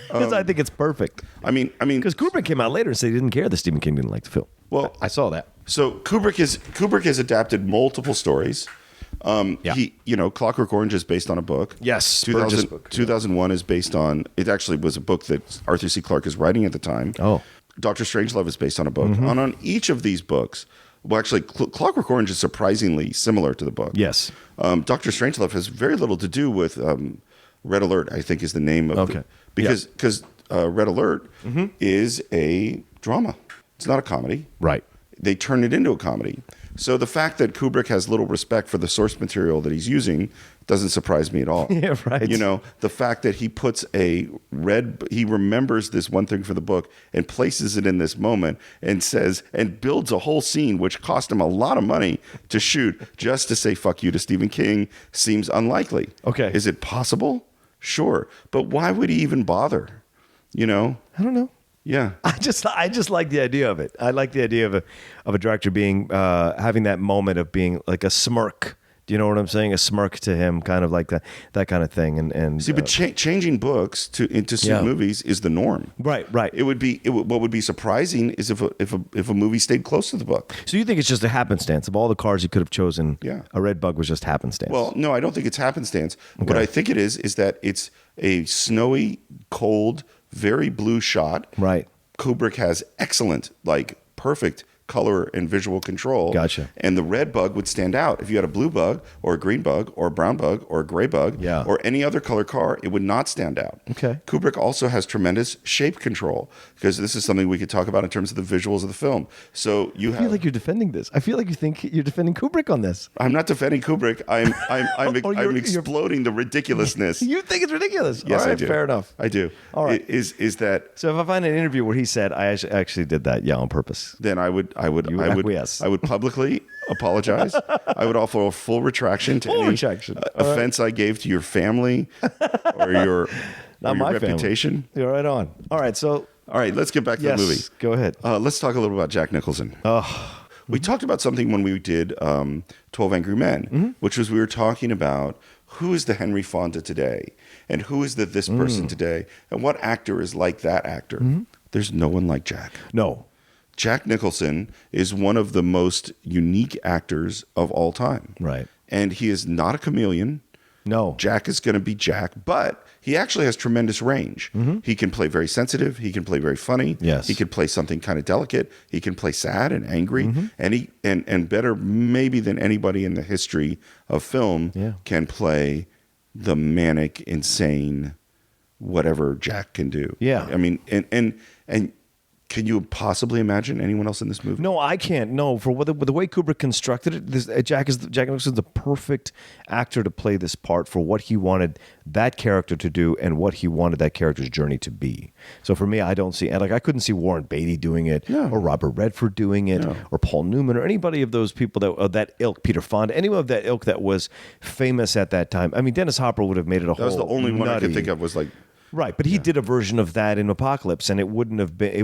S5: Because I think it's perfect.
S4: I mean,
S5: because Kubrick came out later and said he didn't care that Stephen King didn't like the film.
S4: Well,
S5: I saw that.
S4: So Kubrick has adapted multiple stories. He, Clockwork Orange is based on a book.
S5: Yes,
S4: 2001 is based on. It actually was a book that Arthur C. Clarke is writing at the time.
S5: Oh,
S4: Dr. Strangelove is based on a book. And on each of these books, well, actually, Clockwork Orange is surprisingly similar to the book.
S5: yes.
S4: Dr. Strangelove has very little to do with Red Alert, I think is the name of it. Because Red Alert is a drama. It's not a comedy.
S5: Right.
S4: They turn it into a comedy. So the fact that Kubrick has little respect for the source material that he's using doesn't surprise me at all.
S5: Yeah, right.
S4: The fact that he puts he remembers this one thing for the book and places it in this moment and builds a whole scene, which cost him a lot of money to shoot just to say fuck you to Stephen King seems unlikely.
S5: Okay.
S4: Is it possible? Sure. But why would he even bother?
S5: I don't know.
S4: Yeah.
S5: I just like the idea of it. I like the idea of a director being having that moment of being like a smirk. Do you know what I'm saying? A smirk to him, kind of like that kind of thing. And
S4: see, but changing books into suit movies is the norm.
S5: Right.
S4: What would be surprising is if a movie stayed close to the book.
S5: So you think it's just a happenstance of all the cars you could have chosen?
S4: Yeah.
S5: A red bug was just happenstance.
S4: Well, no, I don't think it's happenstance.
S5: Okay.
S4: What I think it is that it's a snowy, cold, very blue shot.
S5: Right.
S4: Kubrick has excellent, perfect color and visual control.
S5: Gotcha.
S4: And the red bug would stand out. If you had a blue bug or a green bug or a brown bug or a gray bug or any other color car, it would not stand out.
S5: Okay.
S4: Kubrick also has tremendous shape control, because this is something we could talk about in terms of the visuals of the film. So I
S5: feel like you're defending this. I feel like you think you're defending Kubrick on this.
S4: I'm not defending Kubrick. I'm exploding the ridiculousness.
S5: You think it's ridiculous?
S4: Yes,
S5: all right,
S4: I do.
S5: Fair enough.
S4: I do.
S5: All right.
S4: Is that
S5: so? If I find an interview where he said I actually did that, on purpose,
S4: then I would
S5: acquiesce.
S4: I would publicly apologize. I would offer a full retraction to any offense I gave to your family or your reputation.
S5: Family. You're right on. All right, so
S4: let's get back to the movie.
S5: Go ahead.
S4: Let's talk a little about Jack Nicholson. We talked about something when we did 12 Angry Men, which was we were talking about who is the Henry Fonda today and who is this person today and what actor is like that actor. There's no one like Jack.
S5: No.
S4: Jack Nicholson is one of the most unique actors of all time.
S5: Right.
S4: And he is not a chameleon.
S5: No.
S4: Jack is going to be Jack, but he actually has tremendous range. He can play very sensitive. He can play very funny.
S5: Yes.
S4: He can play something kind of delicate. He can play sad and angry. And better maybe than anybody in the history of film can play the manic, insane, whatever Jack can do.
S5: Yeah.
S4: I mean, and can you possibly imagine anyone else in this movie?
S5: No, I can't. No, for the way Kubrick constructed it, Jack Nicholson's the perfect actor to play this part for what he wanted that character to do and what he wanted that character's journey to be. So for me, I don't see, and I couldn't see Warren Beatty doing it, or Robert Redford doing it, or Paul Newman, or anybody of those people that ilk, Peter Fonda, anyone of that ilk that was famous at that time. I mean, Dennis Hopper would have made it a whole.
S4: That was the only one I could think of was
S5: right, but he did a version of that in Apocalypse, and it wouldn't have been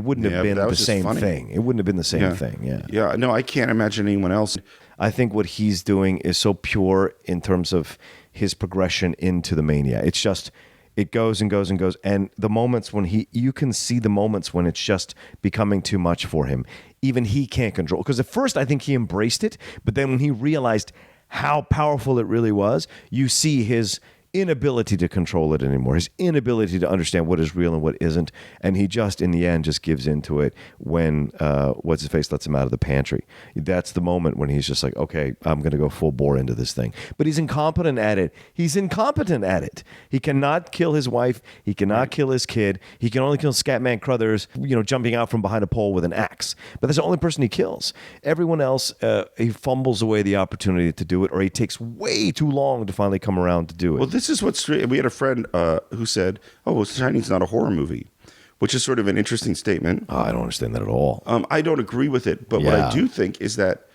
S5: the same thing. It wouldn't have been the same thing.
S4: Yeah. No, I can't imagine anyone else.
S5: I think what he's doing is so pure in terms of his progression into the mania. It's just it goes and goes and goes, and the moments when you can see the moments when it's just becoming too much for him. Even he can't control, because at first I think he embraced it, but then when he realized how powerful it really was, you see his inability to control it anymore, his inability to understand what is real and what isn't, and he just in the end just gives into it when what's his face lets him out of the pantry. That's the moment when he's just like, okay, I'm going to go full bore into this thing. But he's incompetent at it. He cannot kill his wife. He cannot kill his kid. He can only kill Scatman Crothers, jumping out from behind a pole with an axe. But that's the only person he kills. Everyone else, he fumbles away the opportunity to do it, or he takes way too long to finally come around to do it.
S4: Well, this is what's strange. We had a friend who said, Shining's not a horror movie, which is sort of an interesting statement.
S5: I don't understand that at all.
S4: I don't agree with it, but what I do think is that,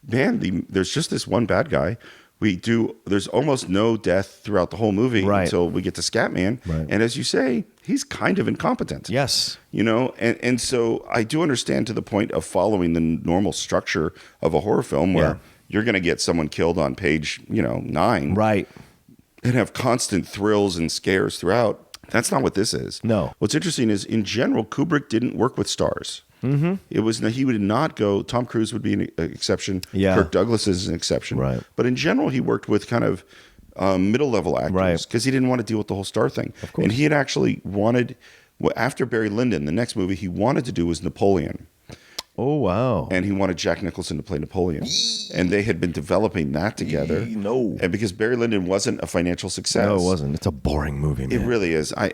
S4: man, there's just this one bad guy. There's almost no death throughout the whole movie until we get to Scatman. Right. And as you say, he's kind of incompetent.
S5: Yes.
S4: And so I do understand to the point of following the normal structure of a horror film where you're going to get someone killed on page, 9.
S5: Right.
S4: And have constant thrills and scares throughout. That's not what this is.
S5: No.
S4: What's interesting is, in general, Kubrick didn't work with stars. It was he would not go. Tom Cruise would be an exception.
S5: Yeah.
S4: Kirk Douglas is an exception.
S5: Right.
S4: But in general, he worked with kind of middle level actors because he didn't want to deal with the whole star thing.
S5: Of course.
S4: And he had actually wanted, after Barry Lyndon, the next movie he wanted to do was Napoleon.
S5: Oh, wow.
S4: And he wanted Jack Nicholson to play Napoleon. And they had been developing that together.
S2: No.
S4: And because Barry Lyndon wasn't a financial success.
S5: No, it wasn't. It's a boring movie, man.
S4: It really is. I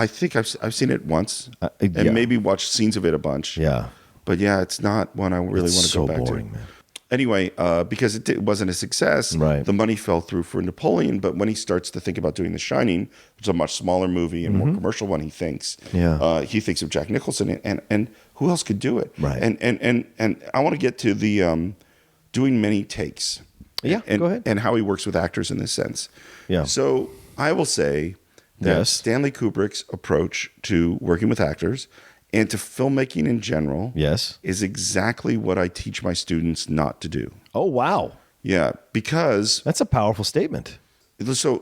S4: think I've seen it once and
S5: yeah.
S4: maybe watched scenes of it a bunch.
S5: Yeah.
S4: But yeah, it's not one I really want to go back
S5: boring,
S4: to.
S5: man.
S4: Anyway, because it wasn't a success,
S5: Right.
S4: the money fell through for Napoleon. But when he starts to think about doing The Shining, which is a much smaller movie and more commercial one, he thinks of Jack Nicholson and who else could do it?
S5: Right.
S4: And I want to get to the doing many takes.
S5: Yeah,
S4: and,
S5: go ahead.
S4: And how he works with actors in this sense.
S5: Yeah.
S4: So I will say that
S5: Yes.
S4: Stanley Kubrick's approach to working with actors and to filmmaking in general
S5: Yes.
S4: is exactly what I teach my students not to do.
S5: Oh, wow.
S4: Yeah, because
S5: That's a powerful statement.
S4: so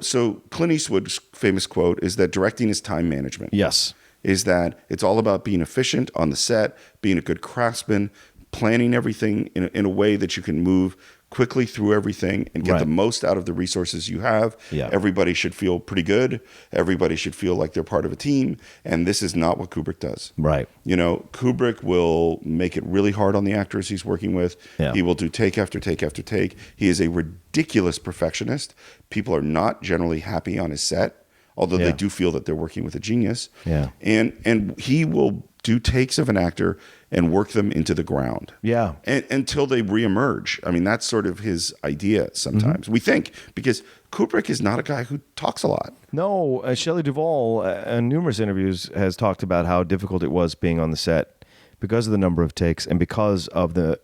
S4: Clint Eastwood's famous quote is that directing is time management.
S5: Yes.
S4: Is that it's all about being efficient on the set, being a good craftsman, planning everything in a way that you can move quickly through everything and get
S5: Right.
S4: the most out of the resources you have.
S5: Yeah.
S4: Everybody should feel pretty good. Everybody should feel like they're part of a team. And this is not what Kubrick does.
S5: Right.
S4: You know, Kubrick will make it really hard on the actors he's working with.
S5: Yeah.
S4: He will do take after take after take. He is a ridiculous perfectionist. People are not generally happy on his set, although
S5: Yeah.
S4: they do feel that they're working with a genius.
S5: Yeah.
S4: And he will do takes of an actor and work them into the ground.
S5: Yeah.
S4: Until they reemerge. I mean, that's sort of his idea sometimes. We think, because Kubrick is not a guy who talks a lot.
S5: No, Shelley Duvall, in numerous interviews, has talked about how difficult it was being on the set because of the number of takes and because of the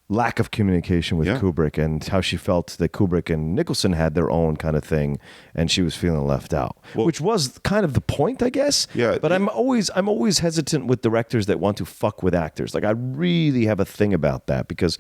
S5: lack of communication with
S4: Yeah.
S5: Kubrick, and how she felt that Kubrick and Nicholson had their own kind of thing, and she was feeling left out, which was kind of the point, I guess.
S4: Yeah.
S5: But I'm always hesitant with directors that want to fuck with actors. Like, I really have a thing about that because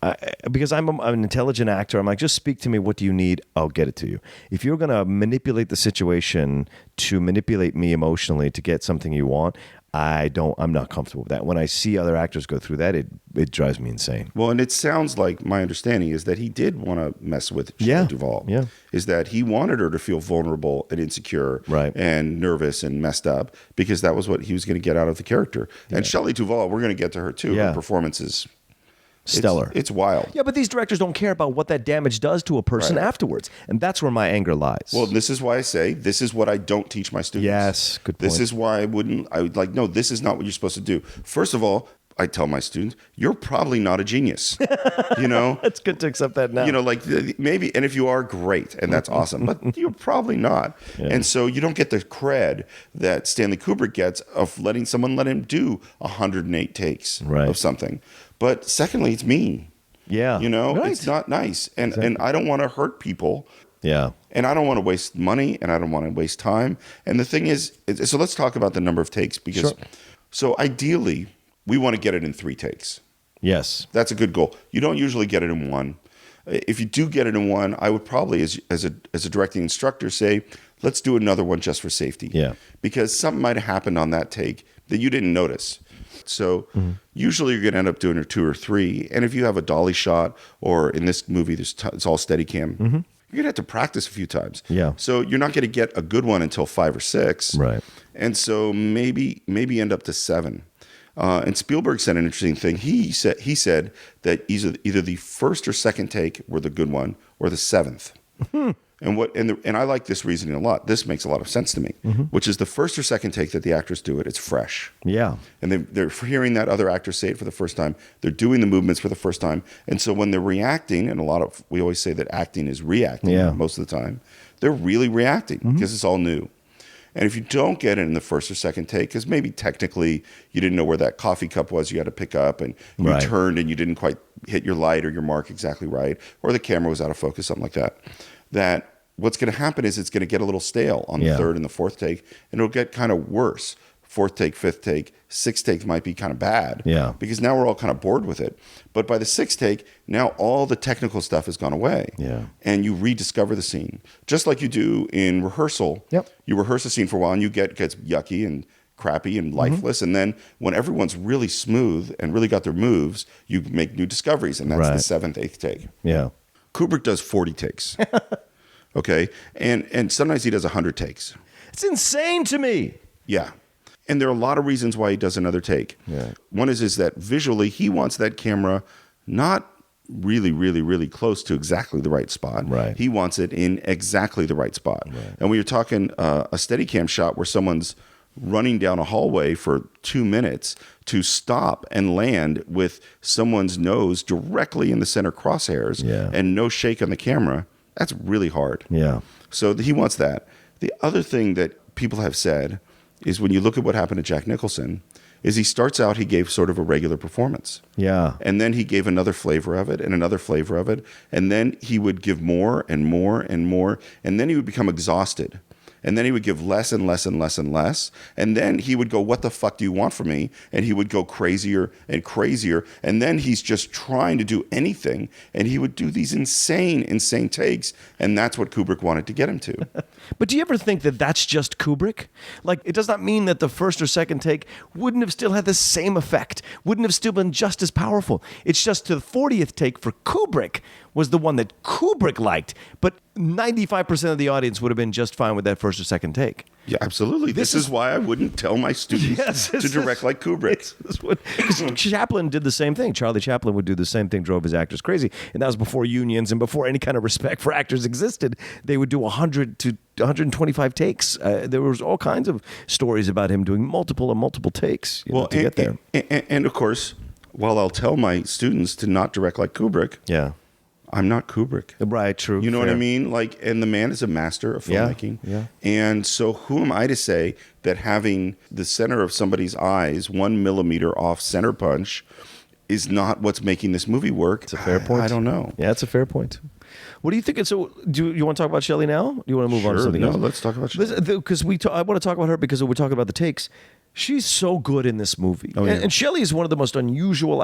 S5: I'm an intelligent actor. I'm like, just speak to me. What do you need? I'll get it to you. If you're going to manipulate the situation to manipulate me emotionally to get something you want, I'm not comfortable with that. When I see other actors go through that, it drives me insane.
S4: Well, and it sounds like my understanding is that he did want to mess with Shelley Duvall.
S5: Yeah.
S4: Is that he wanted her to feel vulnerable and insecure
S5: Right.
S4: and nervous and messed up because that was what he was going to get out of the character. And Shelley Duvall, we're going to get to her too.
S5: Yeah.
S4: Her performance is
S5: Stellar.
S4: It's wild.
S5: Yeah, but these directors don't care about what that damage does to a person
S4: Right.
S5: afterwards. And that's where my anger lies.
S4: Well, this is why I say this is what I don't teach my students.
S5: Yes, good
S4: This
S5: point.
S4: is why I would like, no, this is not what you're supposed to do. First of all, I tell my students, you're probably not a genius. You know?
S5: it's good to accept that now.
S4: You know, like maybe, and if you are, great, and that's awesome, but you're probably not.
S5: Yeah.
S4: And so you don't get the cred that Stanley Kubrick gets of letting someone let him do 108 takes
S5: Right.
S4: of something. But secondly, it's mean.
S5: Yeah.
S4: You know,
S5: Right.
S4: it's not nice. And I don't want to hurt people.
S5: Yeah.
S4: And I don't want to waste money and I don't want to waste time. And the thing is, so let's talk about the number of takes because, so ideally, we want to get it in 3 takes.
S5: Yes.
S4: That's a good goal. You don't usually get it in 1. If you do get it in 1, I would probably, as a directing instructor, say, let's do another one just for safety.
S5: Yeah.
S4: Because something might have happened on that take that you didn't notice. So usually you're going to end up doing a 2 or 3. And if you have a dolly shot, or in this movie, it's all steady cam, you're going to have to practice a few times.
S5: Yeah.
S4: So you're not going to get a good one until 5 or 6.
S5: Right.
S4: And so maybe end up to 7. And Spielberg said an interesting thing. He said that either the first or second take were the good one, or the 7th. And I like this reasoning a lot. This makes a lot of sense to me, which is the first or second take that the actors do it, it's fresh.
S5: Yeah.
S4: And they're hearing that other actor say it for the first time. They're doing the movements for the first time. And so when they're reacting, and we always say that acting is reacting most of the time, they're really reacting because it's all new. And if you don't get it in the first or second take, because maybe technically you didn't know where that coffee cup was you had to pick up, and you
S5: Right.
S4: turned and you didn't quite hit your light or your mark exactly right, or the camera was out of focus, something like that, that what's going to happen is it's going to get a little stale on the
S5: Yeah.
S4: third and the fourth take, and it'll get kind of worse. 4th take, 5th take, 6th take might be kind of bad.
S5: Yeah.
S4: Because now we're all kind of bored with it. But by the 6th take, now all the technical stuff has gone away.
S5: Yeah.
S4: And you rediscover the scene. Just like you do in rehearsal.
S5: Yep.
S4: You rehearse a scene for a while and you gets yucky and crappy and lifeless. And then when everyone's really smooth and really got their moves, you make new discoveries. And that's the seventh, eighth take.
S5: Yeah.
S4: Kubrick does 40 takes. Okay. And sometimes he does 100 takes.
S5: It's insane to me.
S4: Yeah. And there are a lot of reasons why he does another take. Yeah. One is that visually he wants that camera not really, really, really close to exactly the right spot.
S5: Right.
S4: He wants it in exactly the right spot. Right. And when you're talking a Steadicam shot where someone's running down a hallway for 2 minutes to stop and land with someone's nose directly in the center crosshairs and no shake on the camera, that's really hard.
S5: Yeah.
S4: So he wants that. The other thing that people have said is when you look at what happened to Jack Nicholson, is he starts out, he gave sort of a regular performance.
S5: Yeah.
S4: And then he gave another flavor of it and another flavor of it. And then he would give more and more and more. And then he would become exhausted. And then he would give less and less and less and less. And then he would go, what the fuck do you want from me? And he would go crazier and crazier. And then he's just trying to do anything. And he would do these insane, insane takes. And that's what Kubrick wanted to get him to.
S5: But do you ever think that that's just Kubrick? Like, it does not mean that the first or second take wouldn't have still had the same effect, wouldn't have still been just as powerful. It's just the 40th take for Kubrick was the one that Kubrick liked, but 95% of the audience would have been just fine with that first or second take.
S4: Yeah, absolutely. This is why I wouldn't tell my students to direct like Kubrick.
S5: Because Chaplin did the same thing. Charlie Chaplin would do the same thing, drove his actors crazy. And that was before unions and before any kind of respect for actors existed. They would do 100 to 125 takes. There was all kinds of stories about him doing multiple and multiple takes to get there.
S4: And of course, while I'll tell my students to not direct like Kubrick, I'm not Kubrick.
S5: Right, true.
S4: You know what I mean? Like, and the man is a master of filmmaking.
S5: Yeah.
S4: And so who am I to say that having the center of somebody's eyes 1 millimeter off center punch is not what's making this movie work?
S5: It's a fair point.
S4: I don't know.
S5: Yeah, it's a fair point. What do you think? So, do you want to talk about Shelley now? Do you want to move on to something else?
S4: Let's talk about Shelley.
S5: Because I want to talk about her because we're talking about the takes. She's so good in this movie. Oh, yeah. And Shelley is one of the most unusual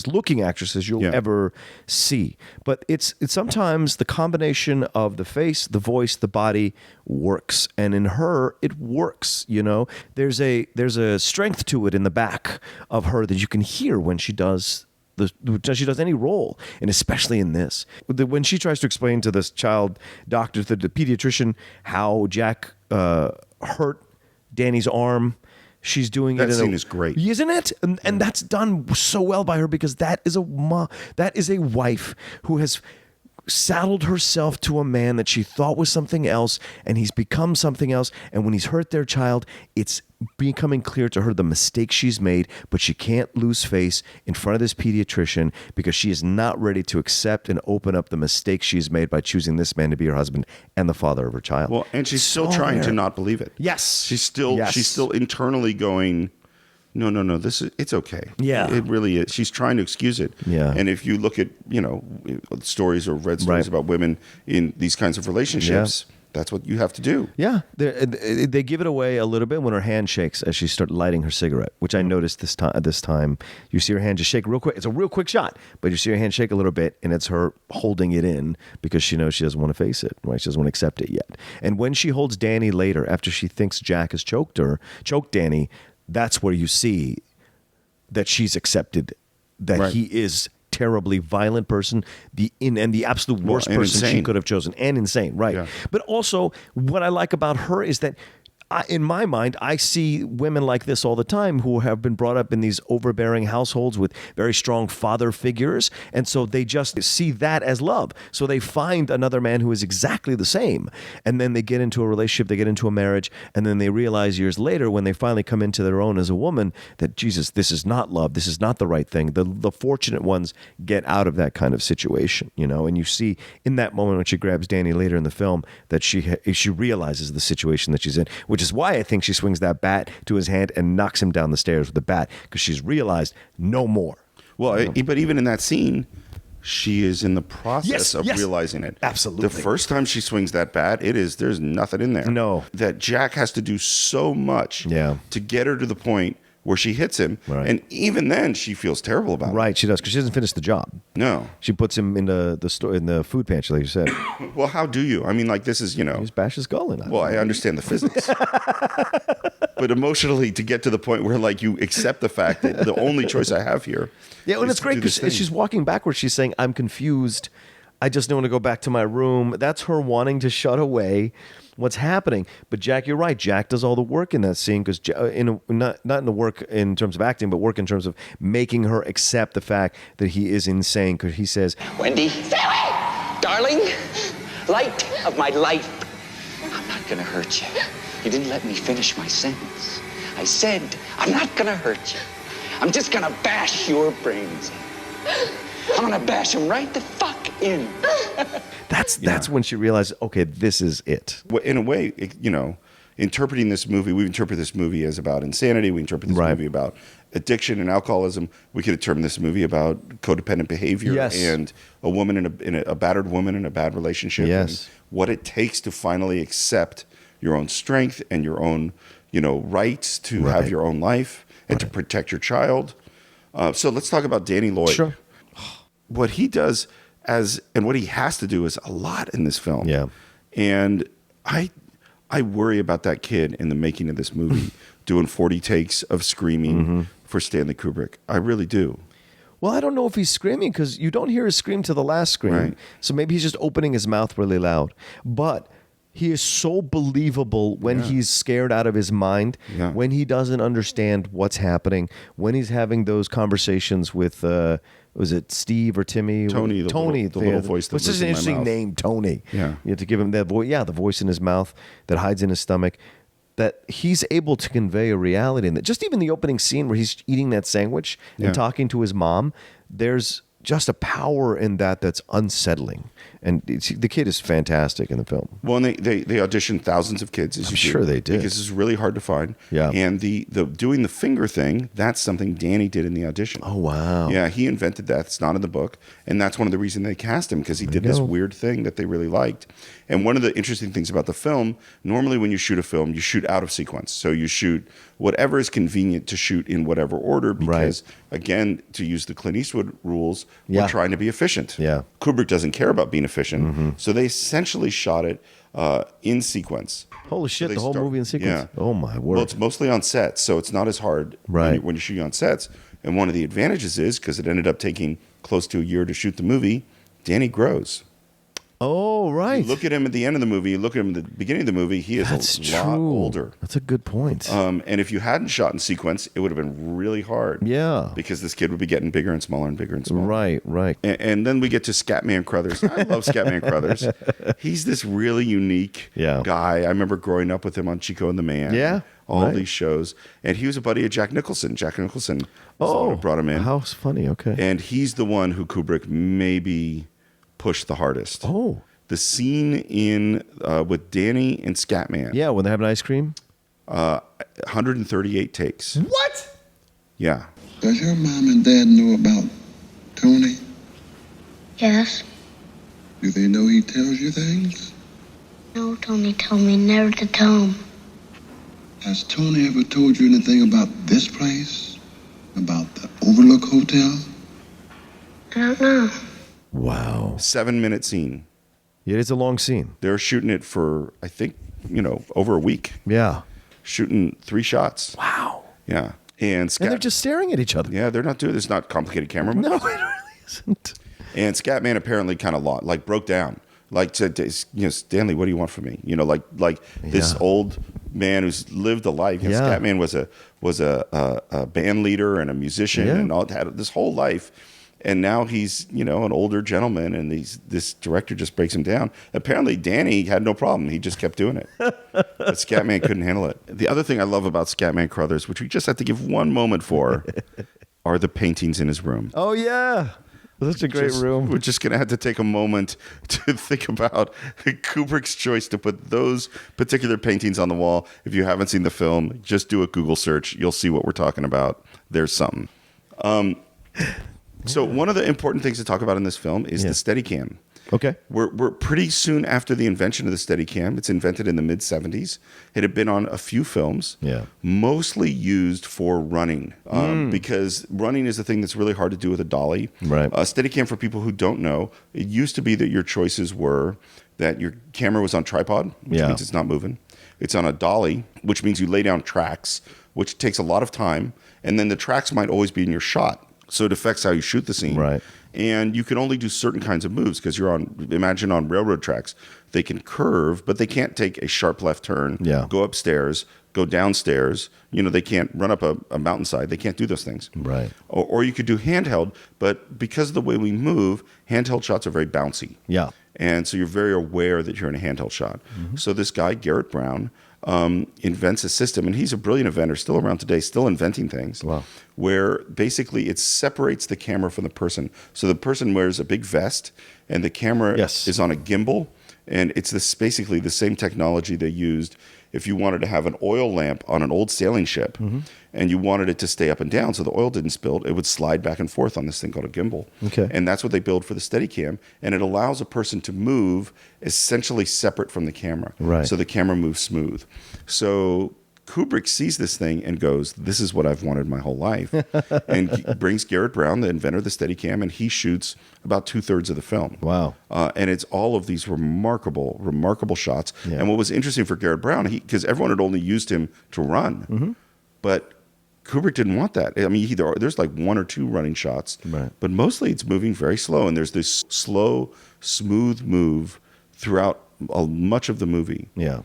S5: looking actresses you'll ever see. But it's sometimes the combination of the face, the voice, the body works. And in her, it works, There's a strength to it in the back of her that you can hear when she does any role, and especially in this. When she tries to explain to this child doctor, the pediatrician, how Jack hurt Danny's arm, she's doing it.
S4: That scene is great,
S5: isn't it? And that's done so well by her because that is a wife who has saddled herself to a man that she thought was something else, and he's become something else. And when he's hurt their child, it's becoming clear to her the mistake she's made, but she can't lose face in front of this pediatrician because she is not ready to accept and open up the mistake she's made by choosing this man to be her husband and the father of her child.
S4: Well, and she's still trying to not believe it.
S5: Yes.
S4: She's still internally going, no, it's okay.
S5: Yeah.
S4: It really is. She's trying to excuse it.
S5: Yeah.
S4: And if you look at, stories or read stories about women in these kinds of relationships, that's what you have to do.
S5: Yeah. They give it away a little bit when her hand shakes as she starts lighting her cigarette, which I noticed this time. You see her hand just shake real quick. It's a real quick shot, but you see her hand shake a little bit, and it's her holding it in because she knows she doesn't want to face it, right? She doesn't want to accept it yet. And when she holds Danny later, after she thinks Jack has choked Danny, that's where you see that she's accepted that he is terribly violent person, and the absolute worst person she could have chosen, and insane, right? Yeah. But also, what I like about her is that in my mind, I see women like this all the time who have been brought up in these overbearing households with very strong father figures. And so they just see that as love. So they find another man who is exactly the same. And then they get into a relationship, they get into a marriage, and then they realize years later when they finally come into their own as a woman that, Jesus, this is not love. This is not the right thing. The fortunate ones get out of that kind of situation, and you see in that moment when she grabs Danny later in the film that she realizes the situation that she's in, which is why I think she swings that bat to his hand and knocks him down the stairs with the bat, because she's realized no more.
S4: Well, but even in that scene, she is in the process of realizing it.
S5: Absolutely.
S4: The first time she swings that bat, there's nothing in there.
S5: No.
S4: That Jack has to do so much to get her to the point where she hits him. Right. And even then, she feels terrible about it.
S5: Right, she does, because she doesn't finish the job.
S4: No.
S5: She puts him in the food pantry, like you said.
S4: Well, how do you? I mean, like, this is,
S5: You just bash his skull in.
S4: Well, I understand the physics. but emotionally to get to the point where like you accept the fact that the only choice I have here.
S5: Yeah, and it's great because she's walking backwards. She's saying, "I'm confused. I just don't want to go back to my room." That's her wanting to shut away what's happening. But Jack, you're right. Jack does all the work in that scene because not in the work in terms of acting, but work in terms of making her accept the fact that he is insane. Because he says,
S3: Wendy, stay away! Darling, light of my life, I'm not gonna hurt you. You didn't let me finish my sentence. I said, I'm not gonna hurt you. I'm just gonna bash your brains in. I'm gonna bash them right the fuck in.
S5: That's when she realized, okay, this is it.
S4: Well, in a way, interpreting this movie, we interpret this movie as about insanity. We interpret this movie about addiction and alcoholism. We could interpret this movie about codependent behavior and a woman in a battered woman in a bad relationship.
S5: Yes.
S4: And what it takes to finally accept your own strength and your own, rights to have your own life and to protect your child. So let's talk about Danny Lloyd.
S5: Sure.
S4: What he does and what he has to do is a lot in this film.
S5: Yeah.
S4: And I worry about that kid in the making of this movie doing 40 takes of screaming for Stanley Kubrick. I really do.
S5: Well, I don't know if he's screaming because you don't hear his scream to the last scream.
S4: Right.
S5: So maybe he's just opening his mouth really loud. But he is so believable when he's scared out of his mind, when he doesn't understand what's happening, when he's having those conversations with, was it Steve or Timmy?
S4: Tony, the little voice that
S5: Which is
S4: lives
S5: an
S4: in my
S5: interesting
S4: mouth.
S5: name, Tony.
S4: Yeah.
S5: You have to give him that voice. Yeah, the voice in his mouth that hides in his stomach. That he's able to convey a reality in that. Just even the opening scene where he's eating that sandwich and talking to his mom, there's just a power in that that's unsettling. And the kid is fantastic in the film.
S4: Well, and they auditioned thousands of kids.
S5: I'm sure they did.
S4: Because it's really hard to find.
S5: Yeah.
S4: And the doing the finger thing, that's something Danny did in the audition.
S5: Oh, wow.
S4: Yeah, he invented that. It's not in the book. And that's one of the reasons they cast him, because he did this weird thing that they really liked. And one of the interesting things about the film, normally when you shoot a film, you shoot out of sequence. So you shoot whatever is convenient to shoot in whatever order because, again, to use the Clint Eastwood rules, we're trying to be efficient.
S5: Yeah.
S4: Kubrick doesn't care about being efficient. So they essentially shot it in sequence.
S5: Holy shit,
S4: So
S5: the whole movie in sequence?
S4: Yeah.
S5: Oh, my word.
S4: Well, it's mostly on set, so it's not as hard when you're shooting on sets. And one of the advantages is, because it ended up taking close to a year to shoot the movie, Danny grows.
S5: Oh, right.
S4: You look at him at the end of the movie, you look at him at the beginning of the movie, he is lot older.
S5: That's a good point.
S4: And if you hadn't shot in sequence, it would have been really hard.
S5: Yeah.
S4: Because this kid would be getting bigger and smaller and bigger and smaller.
S5: Right.
S4: And then we get to Scatman Crothers. I love Scatman Crothers. He's this really unique guy. I remember growing up with him on Chico and the Man.
S5: Yeah.
S4: All these shows. And he was a buddy of Jack Nicholson. Jack Nicholson was the one who brought him in.
S5: How funny. Okay.
S4: And he's the one who Kubrick maybe pushed the hardest.
S5: Oh.
S4: The scene in with Danny and Scatman.
S5: Yeah, when they have an ice cream.
S4: 138 takes.
S5: What?
S4: Yeah.
S8: Does your mom and dad know about Tony?
S7: Yes.
S8: Do they know he tells you things?
S7: No, Tony told me never to tell him.
S8: Has Tony ever told you anything about this place? About the Overlook Hotel?
S7: I don't know.
S5: Wow.
S4: 7-minute scene.
S5: Yeah, it's a long scene.
S4: They're shooting it for, I think, over a week.
S5: Yeah.
S4: Shooting 3 shots.
S5: Wow.
S4: Yeah. And
S5: they're just staring at each other.
S4: Yeah, they're not doing this. Not complicated camera moves.
S5: No, it really isn't.
S4: And Scatman apparently kind of broke down. Like said, Stanley, what do you want from me? This old man who's lived a life. Scatman was a band leader and a musician and all, had this whole life. And now he's, an older gentleman, and this director just breaks him down. Apparently, Danny had no problem. He just kept doing it. But Scatman couldn't handle it. The other thing I love about Scatman Crothers, which we just have to give one moment for, are the paintings in his room.
S5: Oh, yeah. Such a great room.
S4: We're just going to have to take a moment to think about Kubrick's choice to put those particular paintings on the wall. If you haven't seen the film, just do a Google search. You'll see what we're talking about. There's something. So one of the important things to talk about in this film is the Steadicam.
S5: Okay.
S4: We're pretty soon after the invention of the Steadicam. It's invented in the mid-'70s. It had been on a few films, mostly used for running, because running is the thing that's really hard to do with a dolly.
S5: Right.
S4: Steadicam, for people who don't know, it used to be that your choices were that your camera was on tripod, which means it's not moving. It's on a dolly, which means you lay down tracks, which takes a lot of time. And then the tracks might always be in your shot. So it affects how you shoot the scene.
S5: Right.
S4: And you can only do certain kinds of moves because imagine on railroad tracks, they can curve, but they can't take a sharp left turn, go upstairs, go downstairs. They can't run up a mountainside. They can't do those things.
S5: Right.
S4: Or you could do handheld, but because of the way we move, handheld shots are very bouncy.
S5: Yeah.
S4: And so you're very aware that you're in a handheld shot. Mm-hmm. So this guy, Garrett Brown, invents a system, and he's a brilliant inventor, still around today, still inventing things, where basically it separates the camera from the person. So the person wears a big vest, and the camera is on a gimbal, and it's basically the same technology they used if you wanted to have an oil lamp on an old sailing ship, and you wanted it to stay up and down so the oil didn't spill, it would slide back and forth on this thing called a gimbal.
S5: Okay.
S4: And that's what they build for the Steadicam, and it allows a person to move essentially separate from the camera.
S5: Right.
S4: So the camera moves smooth. So Kubrick sees this thing and goes, this is what I've wanted my whole life. And he brings Garrett Brown, the inventor of the Steadicam, and he shoots about 2/3 of the film.
S5: Wow.
S4: And it's all of these remarkable, remarkable shots.
S5: Yeah.
S4: And what was interesting for Garrett Brown, because everyone had only used him to run, but Kubrick didn't want that. I mean, there's like 1 or 2 running shots, but mostly it's moving very slow. And there's this slow, smooth move throughout much of the movie.
S5: Yeah.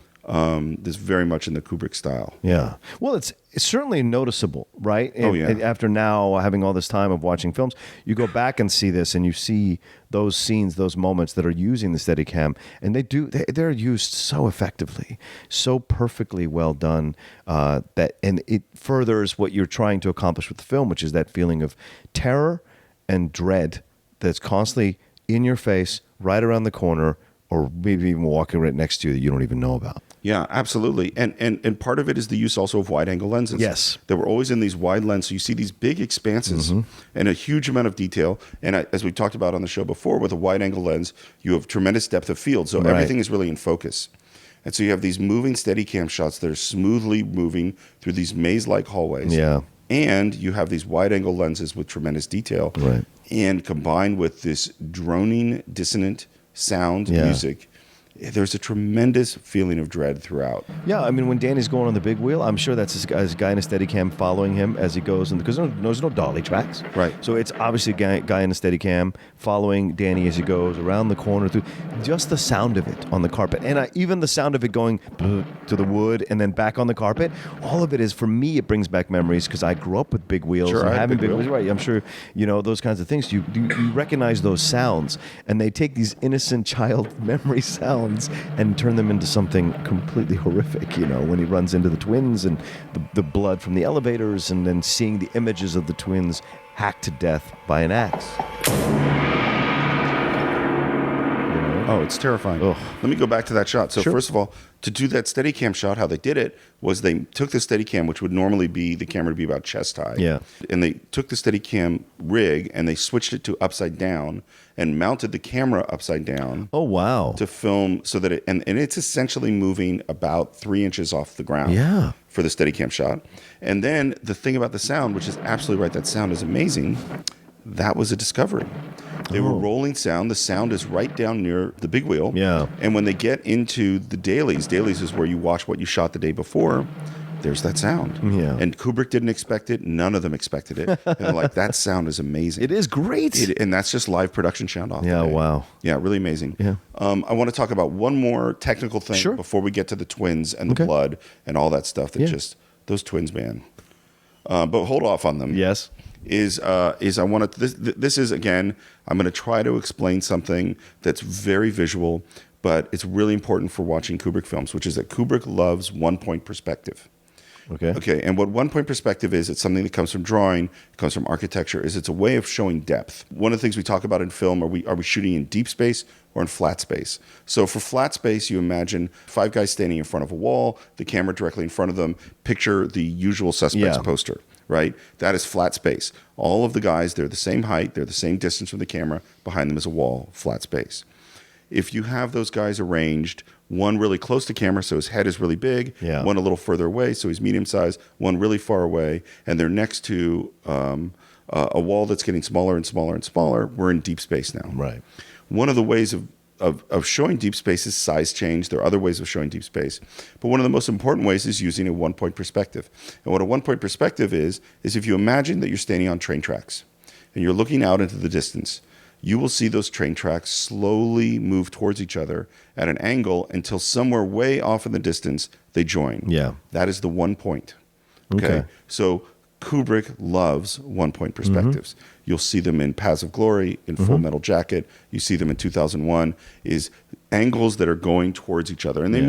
S4: This very much in the Kubrick style.
S5: Yeah. Well, it's certainly noticeable, right?
S4: Oh, yeah.
S5: And after now having all this time of watching films, you go back and see this, and you see those scenes, those moments that are using the Steadicam, and they're used so effectively, so perfectly well done, that it furthers what you're trying to accomplish with the film, which is that feeling of terror and dread that's constantly in your face, right around the corner, or maybe even walking right next to you that you don't even know about.
S4: Yeah, absolutely. And part of it is the use also of wide-angle lenses.
S5: Yes.
S4: They were always in these wide lenses. So you see these big expanses and a huge amount of detail. And as we talked about on the show before, with a wide-angle lens, you have tremendous depth of field. So everything is really in focus. And so you have these moving Steadicam shots that are smoothly moving through these maze-like hallways.
S5: Yeah.
S4: And you have these wide-angle lenses with tremendous detail.
S5: Right.
S4: And combined with this droning, dissonant sound music, there's a tremendous feeling of dread throughout.
S5: Yeah, I mean, when Danny's going on the big wheel, I'm sure that's his guy in a Steadicam following him as he goes, because there's no dolly tracks.
S4: Right.
S5: So it's obviously a guy in a Steadicam following Danny as he goes around the corner. Through just the sound of it on the carpet, and even the sound of it going to the wood and then back on the carpet, all of it is, for me, it brings back memories because I grew up with big wheels and having big wheels. Right, I'm sure those kinds of things. You recognize those sounds, and they take these innocent child memory sounds and turn them into something completely horrific, when he runs into the twins and the blood from the elevators, and then seeing the images of the twins hacked to death by an axe.
S4: Oh, it's terrifying.
S5: Ugh.
S4: Let me go back to that shot. So first of all, to do that Steadicam shot, how they did it was they took the Steadicam, which would normally be the camera to be about chest high.
S5: Yeah.
S4: And they took the Steadicam rig and they switched it to upside down and mounted the camera upside down.
S5: Oh, wow.
S4: To film so that and it's essentially moving about 3 inches off the ground.
S5: Yeah.
S4: For the Steadicam shot. And then the thing about the sound, which is absolutely right, that sound is amazing. That was a discovery. They were rolling sound. The sound is right down near the big wheel.
S5: Yeah.
S4: And when they get into the dailies is where you watch what you shot the day before, there's that sound.
S5: Yeah.
S4: And Kubrick didn't expect it. None of them expected it. And they're like, that sound is amazing.
S5: It is great.
S4: And that's just live production sound off.
S5: Yeah, wow.
S4: Yeah, really amazing.
S5: Yeah.
S4: I want to talk about one more technical thing before we get to the twins and the blood and all that stuff that just, those twins, man. But hold off on them.
S5: Yes.
S4: Is I want to this is, again, I'm going to try to explain something that's very visual, but it's really important for watching Kubrick films, which is that Kubrick loves one-point perspective. Okay. And what one-point perspective is, it's something that comes from drawing, it comes from architecture, it's a way of showing depth. One of the things we talk about in film, are we shooting in deep space or in flat space? So for flat space, you imagine 5 guys standing in front of a wall, the camera directly in front of them, picture the Usual Suspects poster. Right? That is flat space. All of the guys, they're the same height, they're the same distance from the camera. Behind them is a wall, flat space. If you have those guys arranged, one really close to camera, so his head is really big, one a little further away, so he's medium sized, one really far away, and they're next to a wall that's getting smaller and smaller and smaller, we're in deep space now.
S5: Right.
S4: One of the ways of of showing deep space is size change. There are other ways of showing deep space. But one of the most important ways is using a one-point perspective. And what a one-point perspective is if you imagine that you're standing on train tracks and you're looking out into the distance, you will see those train tracks slowly move towards each other at an angle until somewhere way off in the distance they join.
S5: Yeah.
S4: That is the one point. Okay. So Kubrick loves one-point perspectives. You'll see them in Paths of Glory, in Full Metal Jacket. You see them in 2001, is angles that are going towards each other. And we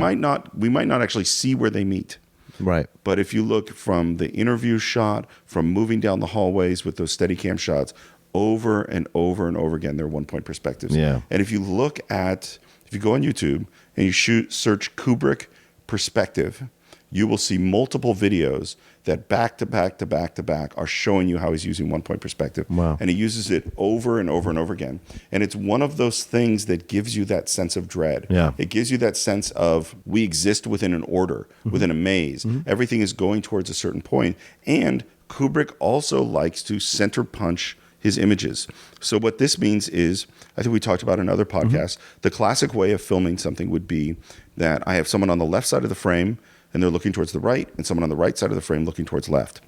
S4: might not actually see where they meet.
S5: Right.
S4: But if you look from the interview shot, from moving down the hallways with those Steadicam shots, over and over and over again, they're one-point perspectives.
S5: Yeah.
S4: And if you go on YouTube and you search Kubrick perspective, you will see multiple videos that back to back to back to back are showing you how he's using one-point perspective.
S5: Wow.
S4: And he uses it over and over and over again. And it's one of those things that gives you that sense of dread.
S5: Yeah.
S4: It gives you that sense of we exist within an order, within a maze. Everything is going towards a certain point. And Kubrick also likes to center punch his images. So what this means is, I think we talked about in other podcasts, the classic way of filming something would be that I have someone on the left side of the frame and they're looking towards the right, and someone on the right side of the frame looking towards left.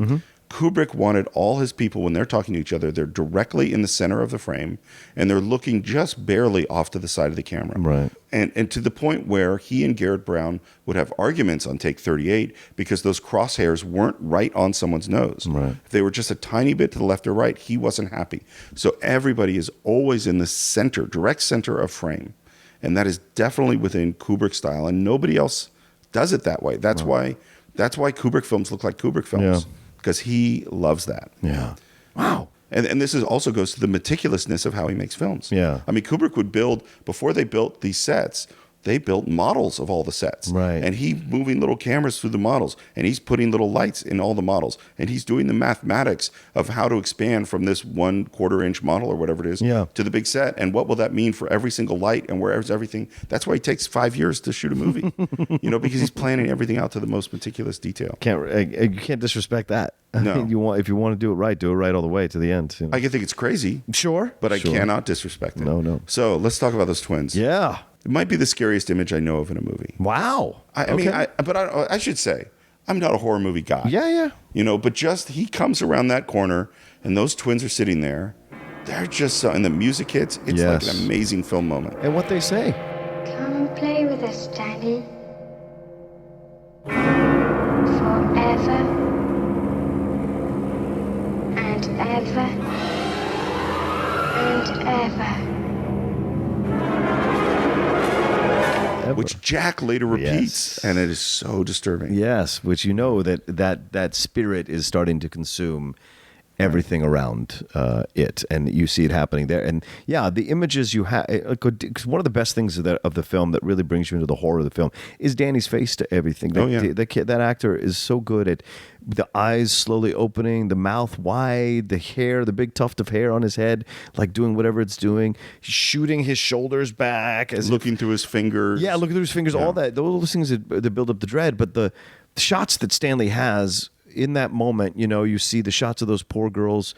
S4: Kubrick wanted all his people, when they're talking to each other, they're directly in the center of the frame, and they're looking just barely off to the side of the camera.
S5: Right.
S4: And to the point where he and Garrett Brown would have arguments on take 38 because those crosshairs weren't right on someone's nose.
S5: Right.
S4: If they were just a tiny bit to the left or right, he wasn't happy. So everybody is always in the center, direct center of frame. And that is definitely within Kubrick style, and nobody else does it that way. That's why Kubrick films look like Kubrick films, because he loves that.
S5: Yeah.
S4: Wow. And this also goes to the meticulousness of how he makes films.
S5: Yeah.
S4: I mean, Kubrick would build, before they built these sets, they built models of all the sets.
S5: Right.
S4: And he's moving little cameras through the models, and he's putting little lights in all the models, and he's doing the mathematics of how to expand from this 1/4 inch model or whatever it is to the big set, and what will that mean for every single light and where's everything. That's why it takes 5 years to shoot a movie, because he's planning everything out to the most meticulous detail.
S5: You can't disrespect that.
S4: No.
S5: If you want to do it right all the way to the end.
S4: I can think it's crazy.
S5: Sure.
S4: But I cannot disrespect it.
S5: No.
S4: So let's talk about those twins.
S5: Yeah.
S4: It might be the scariest image I know of in a movie.
S5: Wow.
S4: I should say, I'm not a horror movie guy.
S5: Yeah.
S4: But just he comes around that corner and those twins are sitting there. They're just so, and the music hits. It's like an amazing film moment.
S5: And what they say.
S7: Come play with us, Stanley. Forever and ever and ever.
S4: Which Jack later repeats, and it is so disturbing.
S5: Yes, which that spirit is starting to consume everything around it, and you see it happening there. And the images you have, because one of the best things of the film that really brings you into the horror of the film is Danny's face to everything. That actor is so good at the eyes slowly opening, the mouth wide, the hair, the big tuft of hair on his head, like doing whatever it's doing. He's shooting his shoulders back, as
S4: looking through his fingers.
S5: Yeah, looking through his fingers. All that, those things that build up the dread. But the shots that Stanley has in that moment, you see the shots of those poor girls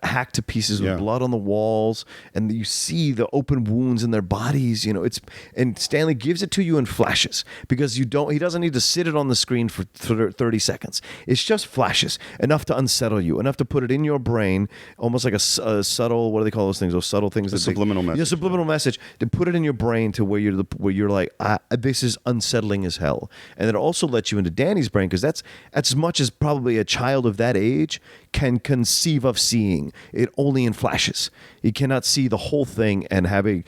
S5: hacked to pieces with blood on the walls, and you see the open wounds in their bodies. And Stanley gives it to you in flashes, because he doesn't need to sit it on the screen for 30 seconds. It's just flashes, enough to unsettle you, enough to put it in your brain, almost like a subtle, what do they call those things? Those subtle things.
S4: A subliminal message.
S5: Yeah, subliminal message, to put it in your brain to where you're like, this is unsettling as hell. And it also lets you into Danny's brain, because that's as much as probably a child of that age can conceive of seeing it, only in flashes. You cannot see the whole thing and have a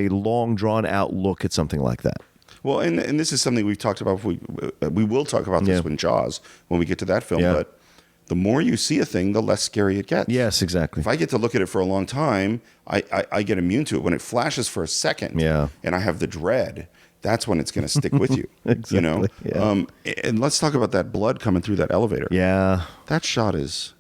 S5: long drawn out look at something like that.
S4: Well, and this is something we've talked about. We will talk about this when Jaws, when we get to that film.
S5: Yeah.
S4: But the more you see a thing, the less scary it gets.
S5: Yes, exactly.
S4: If I get to look at it for a long time, I get immune to it. When it flashes for a second, and I have the dread, that's when it's going to stick with you.
S5: Exactly. Yeah.
S4: And let's talk about that blood coming through that elevator.
S5: Yeah.
S4: That shot is...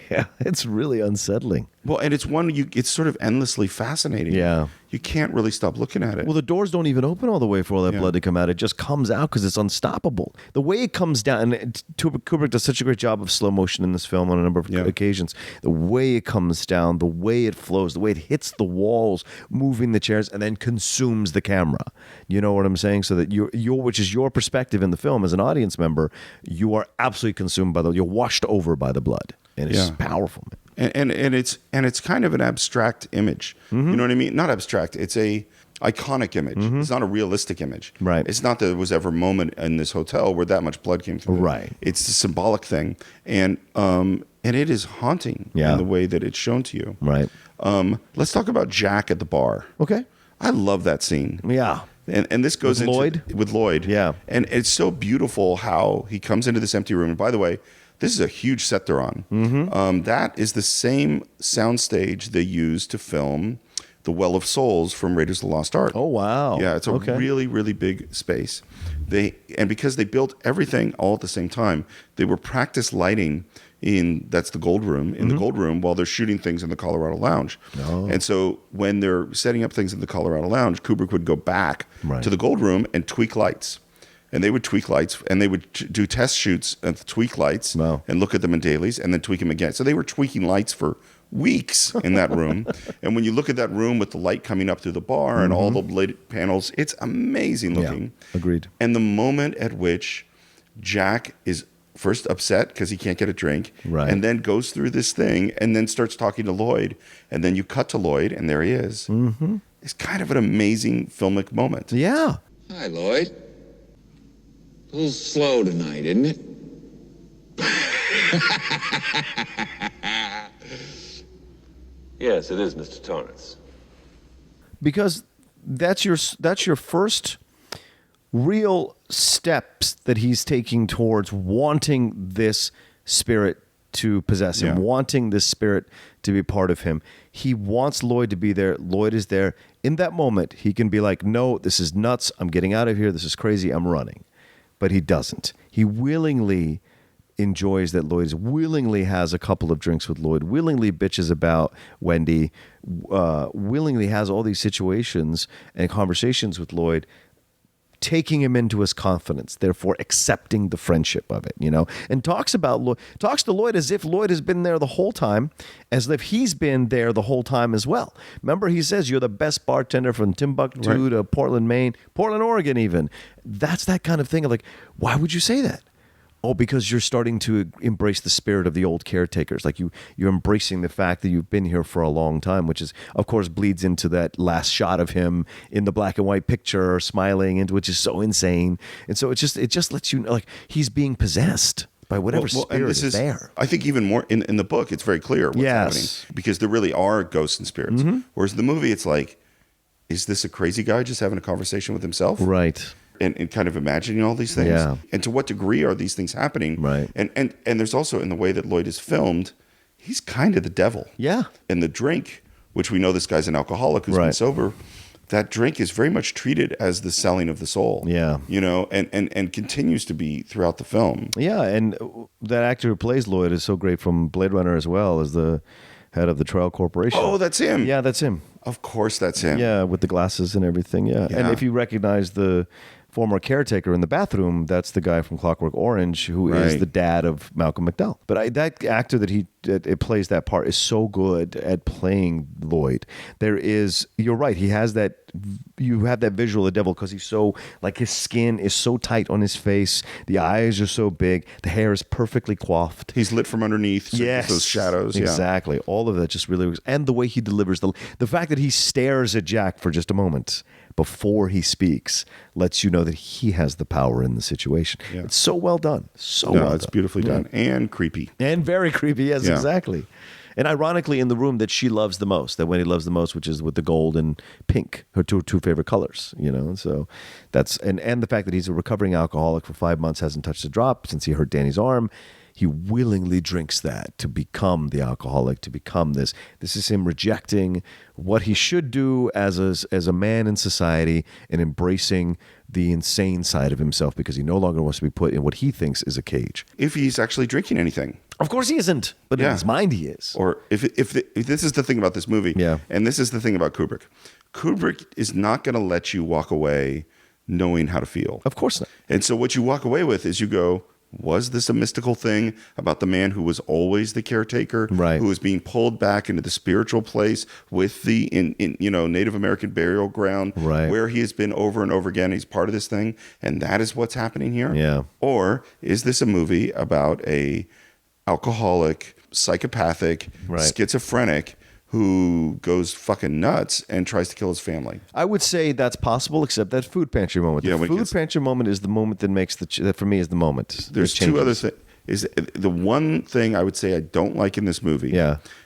S5: Yeah, it's really unsettling.
S4: Well, and it's sort of endlessly fascinating.
S5: Yeah.
S4: You can't really stop looking at it.
S5: Well, the doors don't even open all the way for all that blood to come out. It just comes out because it's unstoppable. The way it comes down, and Kubrick does such a great job of slow motion in this film on a number of occasions. The way it comes down, the way it flows, the way it hits the walls, moving the chairs, and then consumes the camera. You know what I'm saying? So that which is your perspective in the film as an audience member, you are absolutely consumed you're washed over by the blood, and it's powerful, man.
S4: And it's kind of an abstract image. You know what I mean? Not abstract. It's a iconic image. It's not a realistic image.
S5: Right.
S4: It's not that there was ever a moment in this hotel where that much blood came through.
S5: Right.
S4: It's a symbolic thing, and it is haunting in the way that it's shown to you.
S5: Right.
S4: Let's talk about Jack at the bar.
S5: Okay.
S4: I love that scene.
S5: Yeah.
S4: And this goes with Lloyd.
S5: Yeah.
S4: And it's so beautiful how he comes into this empty room. And by the way, this is a huge set they're on. That is the same soundstage they used to film The Well of Souls from Raiders of the Lost Ark.
S5: Oh, wow.
S4: Yeah, it's a really, really big space. Because they built everything all at the same time, they were practice lighting that's the Gold Room, in the Gold Room while they're shooting things in the Colorado Lounge. Oh. And so when they're setting up things in the Colorado Lounge, Kubrick would go back to the Gold Room and tweak lights. And they would tweak lights, and they would do test shoots and tweak lights and look at them in dailies and then tweak them again. So they were tweaking lights for weeks in that room. And when you look at that room with the light coming up through the bar and all the lit panels, it's amazing looking.
S5: Yeah, agreed.
S4: And the moment at which Jack is first upset because he can't get a drink, and then goes through this thing and then starts talking to Lloyd, and then you cut to Lloyd, and there he is. It's kind of an amazing filmic moment.
S5: Yeah.
S6: Hi, Lloyd. A little slow tonight, isn't it?
S9: Yes, it is, Mr. Torrance.
S5: Because that's your first real steps that he's taking towards wanting this spirit to possess him, wanting this spirit to be part of him. He wants Lloyd to be there. Lloyd is there. In that moment, he can be like, no, this is nuts. I'm getting out of here. This is crazy. I'm running. But he doesn't. He willingly enjoys that Lloyd willingly has a couple of drinks with Lloyd, willingly bitches about Wendy, willingly has all these situations and conversations with Lloyd, taking him into his confidence, therefore accepting the friendship of it, and talks to Lloyd as if Lloyd has been there the whole time, as if he's been there the whole time as well. Remember, he says, you're the best bartender from Timbuktu to Portland, Maine, Portland, Oregon even. That's that kind of thing of like, why would you say that? Oh, because you're starting to embrace the spirit of the old caretakers. Like you're embracing the fact that you've been here for a long time, which is, of course, bleeds into that last shot of him in the black and white picture smiling, and which is so insane. And so it just lets you know, like, he's being possessed by whatever spirit is there.
S4: I think even more in the book, it's very clear what's happening, because there really are ghosts and spirits. Whereas in the movie, it's like, is this a crazy guy just having a conversation with himself?
S5: Right.
S4: And kind of imagining all these things.
S5: Yeah.
S4: And to what degree are these things happening?
S5: Right.
S4: And there's also, in the way that Lloyd is filmed, he's kind of the devil.
S5: Yeah.
S4: And the drink, which we know this guy's an alcoholic who's been sober, that drink is very much treated as the selling of the soul.
S5: Yeah.
S4: And continues to be throughout the film.
S5: Yeah, and that actor who plays Lloyd is so great from Blade Runner as well, as the head of the Trail Corporation.
S4: Oh, that's him.
S5: Yeah, that's him.
S4: Of course that's him.
S5: Yeah, with the glasses and everything, yeah. And if you recognize the former caretaker in the bathroom, that's the guy from Clockwork Orange, who is the dad of Malcolm McDowell. But that actor that plays that part is so good at playing Lloyd. You're right, he has that, you have that visual of the devil because he's so, like, his skin is so tight on his face, the eyes are so big, the hair is perfectly coiffed.
S4: He's lit from underneath, so those shadows.
S5: Exactly. Yeah. All of that just really works. And the way he delivers the fact that he stares at Jack for just a moment before he speaks lets you know that he has the power in the situation. Yeah. It's so well done. It's
S4: beautifully done and creepy.
S5: And very creepy, yes, exactly. And ironically, in the room that she loves the most, that Wendy loves the most, which is with the gold and pink, her two favorite colors, So that's, and the fact that he's a recovering alcoholic for 5 months, hasn't touched a drop since he hurt Danny's arm. He willingly drinks that to become the alcoholic, to become this. This is him rejecting what he should do as a man in society and embracing the insane side of himself because he no longer wants to be put in what he thinks is a cage.
S4: If he's actually drinking anything.
S5: Of course he isn't, but in his mind he is.
S4: Or if this is the thing about this movie, and this is the thing about Kubrick. Kubrick is not going to let you walk away knowing how to feel.
S5: Of course not.
S4: And so what you walk away with is you go, was this a mystical thing about the man who was always the caretaker, who was being pulled back into the spiritual place with the Native American burial ground, where he has been over and over again? He's part of this thing, and that is what's happening here.
S5: Yeah.
S4: Or is this a movie about a alcoholic, psychopathic, schizophrenic who goes fucking nuts and tries to kill his family?
S5: I would say that's possible, except that food pantry moment. The food pantry moment is the moment that makes that for me is the moment.
S4: There's two other things. Is the one thing I would say I don't like in this movie?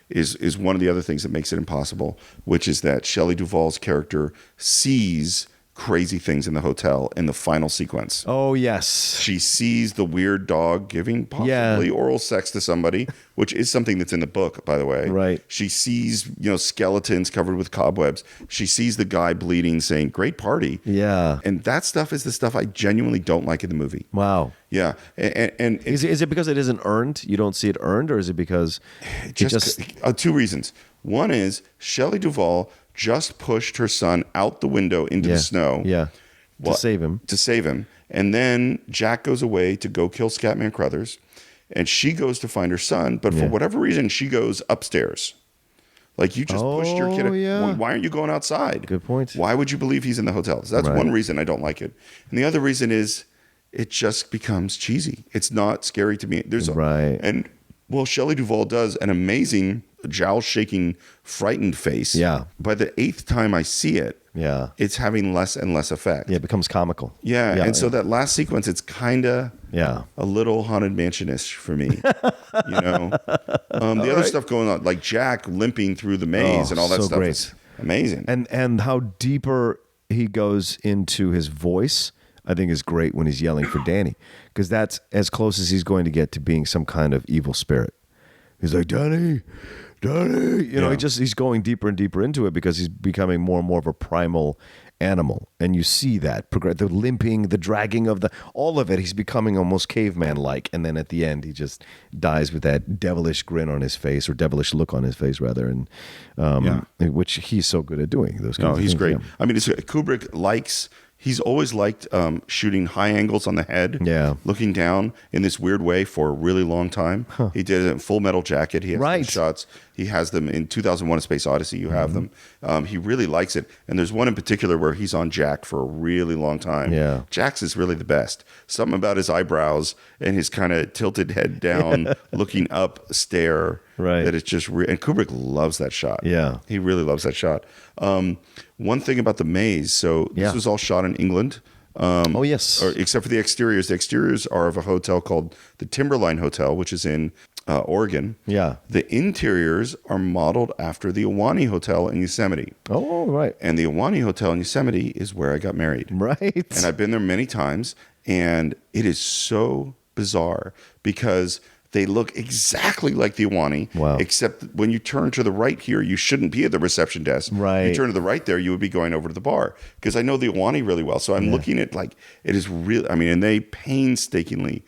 S4: Is one of the other things that makes it impossible, which is that Shelley Duvall's character sees crazy things in the hotel in the final sequence.
S5: Oh, yes.
S4: She sees the weird dog giving possibly oral sex to somebody, which is something that's in the book, by the way.
S5: Right.
S4: She sees, skeletons covered with cobwebs. She sees the guy bleeding saying, "Great party."
S5: Yeah.
S4: And that stuff is the stuff I genuinely don't like in the movie.
S5: Wow.
S4: Yeah. And
S5: is it because it isn't earned? You don't see it earned, or is it because
S4: two reasons. One is Shelley Duvall just pushed her son out the window into the snow.
S5: Yeah. To save him. And then Jack goes away to go kill Scatman Crothers. And she goes to find her son. But for whatever reason, she goes upstairs. Like, you just pushed your kid. Why aren't you going outside? Good point.
S4: Why would you believe he's in the hotel? So that's one reason I don't like it. And the other reason is it just becomes cheesy. It's not scary to me. Shelley Duvall does an amazing jowl-shaking, frightened face.
S5: Yeah.
S4: By the 8th time I see it, it's having less and less effect.
S5: Yeah, it becomes comical.
S4: Yeah, so that last sequence, it's kind of a little Haunted Mansion-ish for me. The other stuff going on, like Jack limping through the maze and all that stuff is amazing.
S5: And how deeper he goes into his voice, I think, is great when he's yelling for Danny, because that's as close as he's going to get to being some kind of evil spirit. He's like, Danny. He's going deeper and deeper into it because he's becoming more and more of a primal animal. And you see that the limping, the dragging of all of it. He's becoming almost caveman-like. And then at the end, he just dies with that devilish grin on his face, or devilish look on his face, rather. And which he's so good at doing. Those kinds of
S4: he's
S5: things.
S4: great. Yeah. I mean, Kubrick he's always liked shooting high angles on the head, looking down in this weird way for a really long time. Huh. He did it in Full Metal Jacket. He has those shots. He has them in 2001: A Space Odyssey. You have them. He really likes it. And there's one in particular where he's on Jack for a really long time. Yeah. Jack's is really the best. Something about his eyebrows and his kind of tilted head down, looking up stare.
S5: Right.
S4: That it's just and Kubrick loves that shot.
S5: Yeah.
S4: He really loves that shot. One thing about the maze, so this was all shot in England. Except for the exteriors. The exteriors are of a hotel called the Timberline Hotel, which is in Oregon. Yeah. The interiors are modeled after the Ahwahnee Hotel in Yosemite.
S5: Oh, right.
S4: And the Ahwahnee Hotel in Yosemite is where I got married.
S5: Right.
S4: And I've been there many times, and it is so bizarre because they look exactly like the Ahwahnee, except when you turn to the right here, you shouldn't be at the reception desk.
S5: Right.
S4: You turn to the right there, you would be going over to the bar, because I know the Ahwahnee really well. So I'm looking at it is real. I mean, and they painstakingly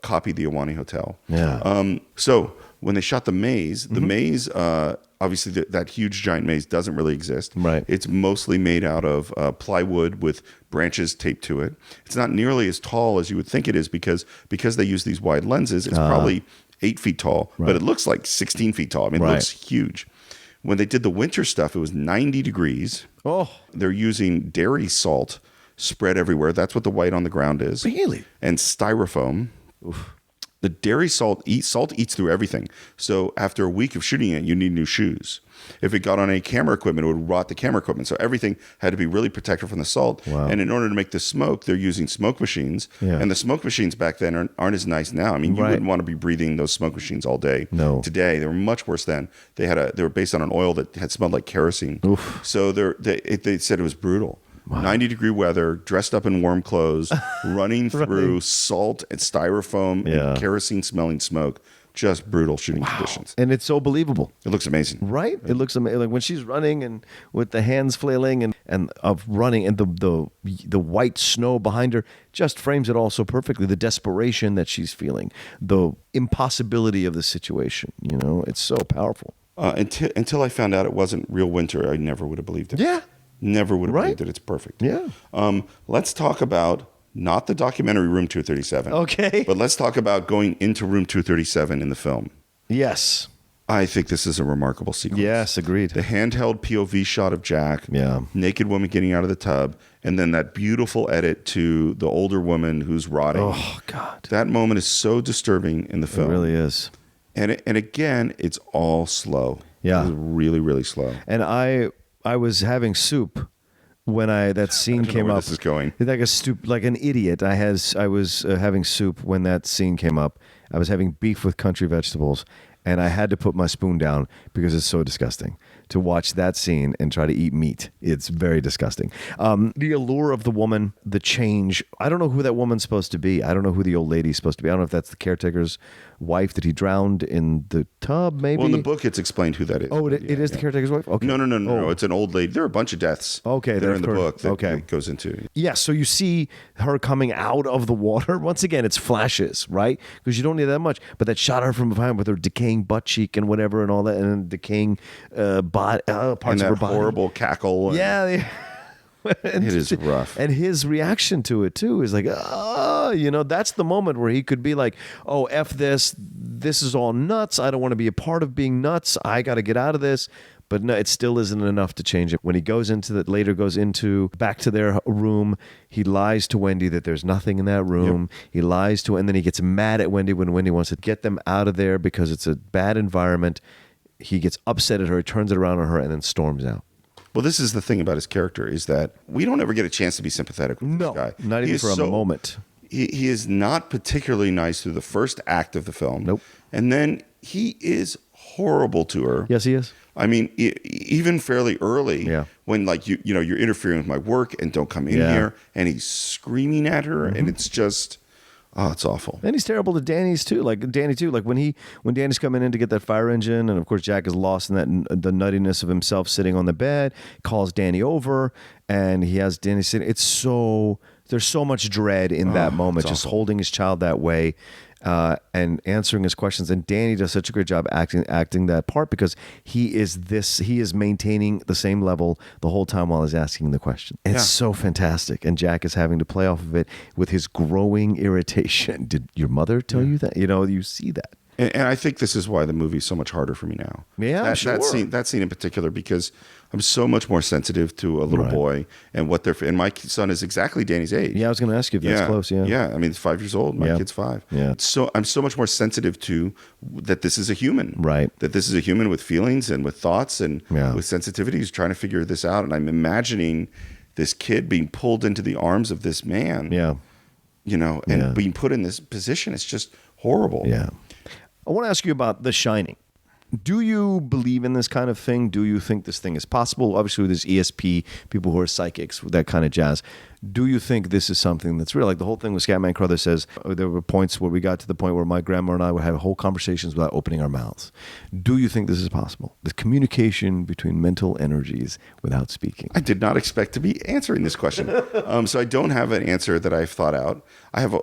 S4: copied the Ahwahnee Hotel.
S5: Yeah.
S4: So when they shot the maze, obviously that huge giant maze doesn't really exist.
S5: Right.
S4: It's mostly made out of plywood with branches taped to it. It's not nearly as tall as you would think it is because they use these wide lenses. It's probably 8 feet tall, but it looks like 16 feet tall. I mean, it looks huge. When they did the winter stuff, it was 90 degrees.
S5: Oh.
S4: They're using dairy salt spread everywhere. That's what the white on the ground is.
S5: Really?
S4: And styrofoam. Oof. The dairy salt eats through everything. So after a week of shooting it, you need new shoes. If it got on any camera equipment, it would rot the camera equipment. So everything had to be really protected from the salt.
S5: Wow.
S4: And in order to make the smoke, they're using smoke machines.
S5: Yeah.
S4: And the smoke machines back then aren't as nice now. I mean, you wouldn't want to be breathing those smoke machines all day.
S5: No.
S4: Today, they were much worse then. They were based on an oil that had smelled like kerosene.
S5: Oof.
S4: So they said it was brutal. Wow. 90-degree weather, dressed up in warm clothes, running through salt and styrofoam and kerosene-smelling smoke. just brutal shooting conditions.
S5: And it's so believable.
S4: It looks amazing.
S5: Right? It looks amazing. Like when she's running and with the hands flailing and of running and the white snow behind her just frames it all so perfectly. The desperation that she's feeling, the impossibility of the situation, it's so powerful.
S4: Until I found out it wasn't real winter, I never would have believed it.
S5: Yeah.
S4: Never would have believed that it's perfect.
S5: Yeah.
S4: Let's talk about not the documentary Room 237.
S5: Okay.
S4: But let's talk about going into Room 237 in the film.
S5: Yes.
S4: I think this is a remarkable sequence.
S5: Yes, agreed.
S4: The handheld POV shot of Jack, naked woman getting out of the tub, and then that beautiful edit to the older woman who's rotting.
S5: Oh, God.
S4: That moment is so disturbing in the film.
S5: It really is.
S4: And again, it's all slow.
S5: Yeah.
S4: It's really, really slow.
S5: And I was having soup when that scene came up.
S4: This is going
S5: like an idiot. I was having soup when that scene came up. I was having beef with country vegetables, and I had to put my spoon down because it's so disgusting to watch that scene and try to eat meat. It's very disgusting. The allure of the woman, the change. I don't know who that woman's supposed to be. I don't know who the old lady's supposed to be. I don't know if that's the caretaker's wife that he drowned in the tub, maybe.
S4: Well, in the book, it's explained who that is.
S5: Oh, it is the caretaker's wife? Okay.
S4: No. It's an old lady. There are a bunch of deaths.
S5: Okay,
S4: that are in the book that it goes into.
S5: Yeah, so you see her coming out of the water. Once again, it's flashes, right? Because you don't need that much. But that shot of her from behind with her decaying butt cheek and whatever and all that, and then decaying parts of her body.
S4: Horrible cackle.
S5: Yeah.
S4: It is rough.
S5: And his reaction to it, too, is like, that's the moment where he could be like, oh, F this. This is all nuts. I don't want to be a part of being nuts. I got to get out of this. But no, it still isn't enough to change it. When he goes into back to their room, he lies to Wendy that there's nothing in that room. Yep. He lies to, and then he gets mad at Wendy when Wendy wants to get them out of there because it's a bad environment. He gets upset at her, turns it around on her, and then storms out.
S4: Well, this is the thing about his character is that we don't ever get a chance to be sympathetic with this guy.
S5: Not even for a moment.
S4: He is not particularly nice through the first act of the film.
S5: Nope.
S4: And then he is horrible to her.
S5: Yes, he is.
S4: I mean, even fairly early, when you're interfering with my work and don't come in here, and he's screaming at her, and it's just, it's awful.
S5: And he's terrible to Danny too. Like when Danny's coming in to get that fire engine, and of course Jack is lost in the nuttiness of himself sitting on the bed, calls Danny over, and he has Danny sitting. There's so much dread in that moment, just holding his child that way. And answering his questions, and Danny does such a great job acting that part because he is maintaining the same level the whole time while he's asking the question. It's so fantastic, and Jack is having to play off of it with his growing irritation. Did your mother tell you that? You see that.
S4: And I think this is why the movie is so much harder for me now.
S5: Yeah, sure.
S4: That scene in particular, because I'm so much more sensitive to a little boy and what and my son is exactly Danny's age.
S5: Yeah, I was going to ask you if that's close. Yeah.
S4: Yeah. I mean, he's 5 years old. My kid's 5.
S5: Yeah.
S4: So I'm so much more sensitive to that this is a human.
S5: Right.
S4: That this is a human with feelings and with thoughts and with sensitivities trying to figure this out. And I'm imagining this kid being pulled into the arms of this man.
S5: Yeah.
S4: And being put in this position. It's just horrible.
S5: Yeah. I want to ask you about The Shining. Do you believe in this kind of thing? Do you think this thing is possible? Obviously, with this ESP, people who are psychics, that kind of jazz. Do you think this is something that's real? Like the whole thing with Scatman Crothers says, there were points where we got to the point where my grandma and I would have whole conversations without opening our mouths. Do you think this is possible? The communication between mental energies without speaking.
S4: I did not expect to be answering this question. So I don't have an answer that I've thought out. I have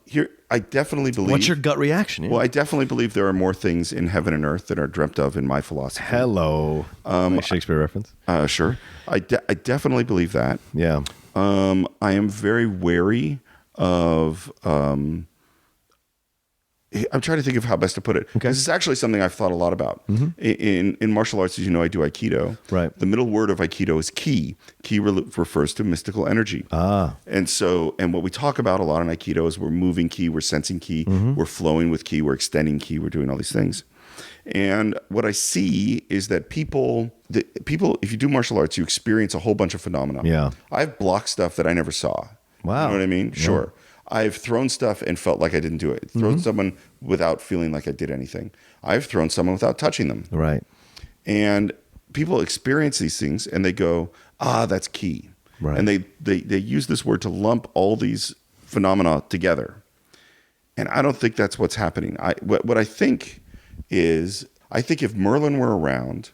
S4: here, I definitely believe...
S5: What's your gut reaction?
S4: Well, I definitely believe there are more things in heaven and earth that are dreamt of in my philosophy.
S5: Hello. Shakespeare reference?
S4: Sure. I definitely believe that.
S5: Yeah.
S4: I am very wary of... I'm trying to think of how best to put it.
S5: Okay.
S4: This is actually something I've thought a lot about. Mm-hmm. In martial arts, as you know, I do Aikido.
S5: Right.
S4: The middle word of Aikido is ki. Ki refers to mystical energy. And what we talk about a lot in Aikido is we're moving ki, we're sensing ki, we're flowing with ki, we're extending ki, we're doing all these things. And what I see is that people, if you do martial arts, you experience a whole bunch of phenomena.
S5: Yeah.
S4: I've blocked stuff that I never saw.
S5: Wow.
S4: You know what I mean?
S5: Yeah.
S4: Sure. I've thrown stuff and felt like I didn't do it. Thrown someone without feeling like I did anything. I've thrown someone without touching them.
S5: Right.
S4: And people experience these things and they go, that's ki.
S5: Right.
S4: And they use this word to lump all these phenomena together. And I don't think that's what's happening. What I think is, I think if Merlin were around,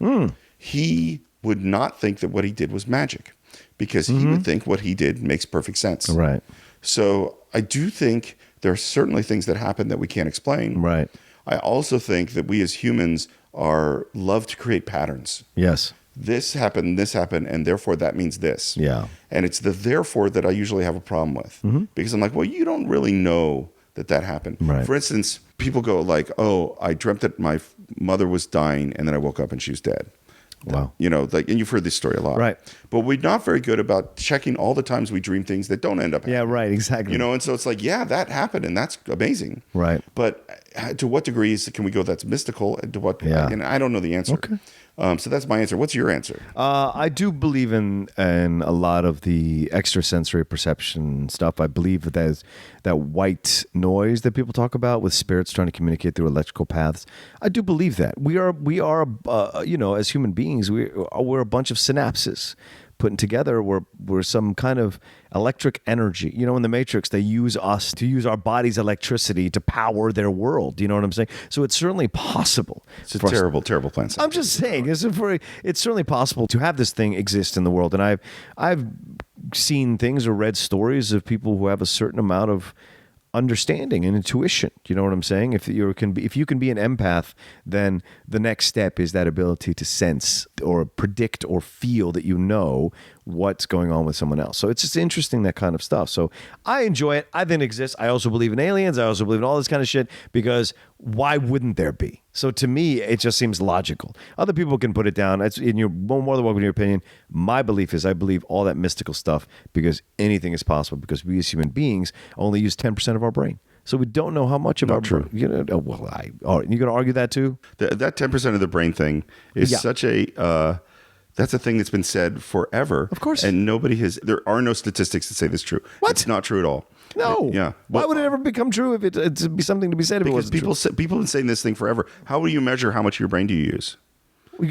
S4: he would not think that what he did was magic, because he would think what he did makes perfect sense.
S5: Right.
S4: So I do think there are certainly things that happen that we can't explain.
S5: Right.
S4: I also think that we as humans love to create patterns.
S5: Yes.
S4: This happened, and therefore that means this.
S5: Yeah.
S4: And it's the therefore that I usually have a problem with, because I'm like, well, you don't really know that happened.
S5: Right.
S4: For instance, people go like, oh, I dreamt that my mother was dying and then I woke up and she was dead.
S5: Wow.
S4: You know, like, and you've heard this story a lot.
S5: Right.
S4: But we're not very good about checking all the times we dream things that don't end up happening.
S5: Yeah, right, exactly.
S4: You know, and so it's like, yeah, that happened and that's amazing.
S5: Right.
S4: But to what degree can we go that's mystical? And to what?
S5: Yeah.
S4: And I don't know the answer.
S5: Okay.
S4: So that's my answer. What's your answer?
S5: I do believe in a lot of the extrasensory perception stuff. I believe that there's that white noise that people talk about with spirits trying to communicate through electrical paths. I do believe that we are you know, as human beings, we're a bunch of synapses putting together. We're some kind of electric energy. You know, in the Matrix, they use us to use our body's electricity to power their world. You know what I'm saying? So it's certainly possible.
S4: It's a terrible plan.
S5: I'm just saying, it's certainly possible to have this thing exist in the world. And I've seen things or read stories of people who have a certain amount of understanding and intuition. You know what I'm saying? If you can be an empath, then the next step is that ability to sense or predict or feel that you know what's going on with someone else. So it's just interesting, that kind of stuff. So I enjoy it. I think it exists. I also believe in aliens. I also believe in all this kind of shit, because why wouldn't there be? So to me, it just seems logical. Other people can put it down. You're more than welcome to your opinion. My belief is I believe all that mystical stuff, because anything is possible, because we as human beings only use 10% of our brain. So we don't know how much of our
S4: true.
S5: You know, you're going to argue that too?
S4: That 10% of the brain thing is such a that's a thing that's been said forever.
S5: Of course.
S4: And there are no statistics that say this is true.
S5: What?
S4: It's not true at all.
S5: No.
S4: Yeah.
S5: Why would it ever become true if it'd be something to be said if it
S4: Because
S5: wasn't
S4: people have been saying this thing forever. How will you measure how much of your brain do you use? How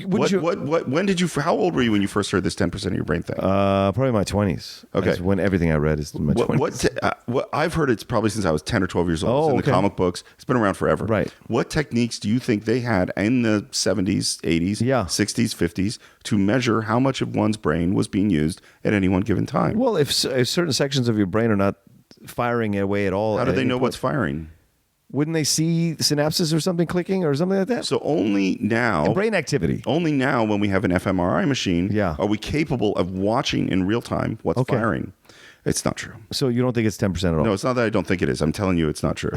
S4: old were you when you first heard this 10% of your brain thing?
S5: Probably my 20s.
S4: Okay.
S5: That's when everything I read is in my 20s.
S4: What I've heard, it's probably since I was 10 or 12 years old.
S5: Oh,
S4: It's in
S5: okay.
S4: the comic books. It's been around forever.
S5: Right.
S4: What techniques do you think they had in the 70s, 80s, 60s, 50s to measure how much of one's brain was being used at any one given time?
S5: Well, if certain sections of your brain are not firing away at all.
S4: How do they know what's firing?
S5: Wouldn't they see synapses or something clicking or something like that?
S4: So only now,
S5: and brain activity.
S4: Only now, when we have an fMRI machine,
S5: Yeah.
S4: are we capable of watching in real time what's firing. It's not true.
S5: So you don't think it's 10% at all?
S4: No, it's not that I don't think it is. I'm telling you, it's not true.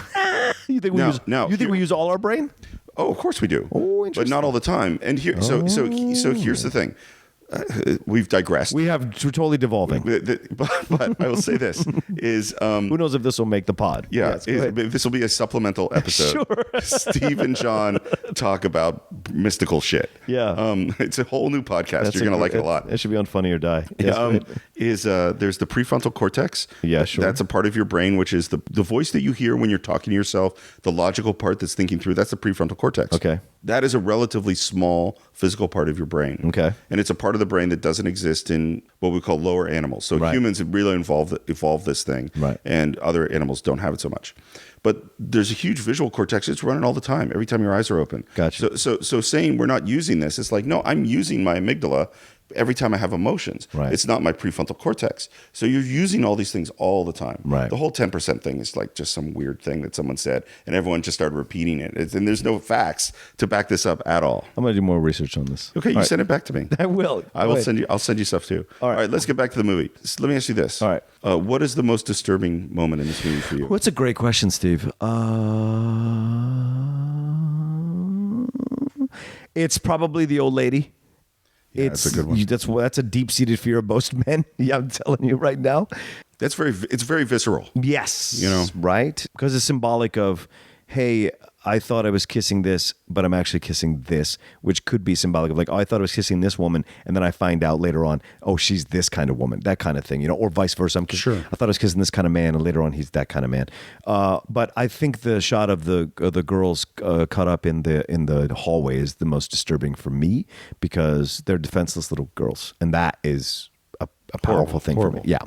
S5: You think we use all our brain?
S4: Oh, of course we do.
S5: Oh,
S4: but not all the time. And here, so here's the thing. We've digressed.
S5: We're totally devolving.
S4: But I will say this is
S5: who knows if this will make the pod?
S4: Yeah, this will be a supplemental episode. Sure. Steve and John talk about mystical shit.
S5: Yeah,
S4: it's a whole new podcast. You're gonna like it a lot.
S5: It should be on Funny or Die. Yes,
S4: there's the prefrontal cortex.
S5: Yeah, sure.
S4: That's a part of your brain which is the voice that you hear when you're talking to yourself. The logical part that's thinking through. That's the prefrontal cortex.
S5: Okay.
S4: That is a relatively small physical part of your brain.
S5: Okay.
S4: And it's a part of the brain that doesn't exist in what we call lower animals. So humans have really evolved this thing.
S5: Right.
S4: And other animals don't have it so much. But there's a huge visual cortex. It's running all the time, every time your eyes are open.
S5: Gotcha.
S4: So saying we're not using this, it's like, no, I'm using my amygdala every time I have emotions.
S5: Right.
S4: It's not my prefrontal cortex. So you're using all these things all the time.
S5: Right.
S4: The whole 10% thing is like just some weird thing that someone said, and everyone just started repeating it. And there's no facts to back this up at all.
S5: I'm going to do more research on this.
S4: Okay, send it back to me.
S5: I will.
S4: I'll send you stuff too.
S5: All right,
S4: let's get back to the movie. Let me ask you this.
S5: All right.
S4: What is the most disturbing moment in this movie for you?
S5: What's a great question, Steve? It's probably the old lady.
S4: Yeah, that's a good one.
S5: That's a deep-seated fear of most men. Yeah, I'm telling you right now.
S4: It's very visceral.
S5: Yes.
S4: You know?
S5: Right? Because it's symbolic of, hey, I thought I was kissing this, but I'm actually kissing this, which could be symbolic of like, oh, I thought I was kissing this woman, and then I find out later on, oh, she's this kind of woman, that kind of thing, you know, or vice versa. I thought I was kissing this kind of man, and later on, he's that kind of man. But I think the shot of the girls cut up in the hallway is the most disturbing for me, because they're defenseless little girls, and that is a powerful thing for me. Yeah.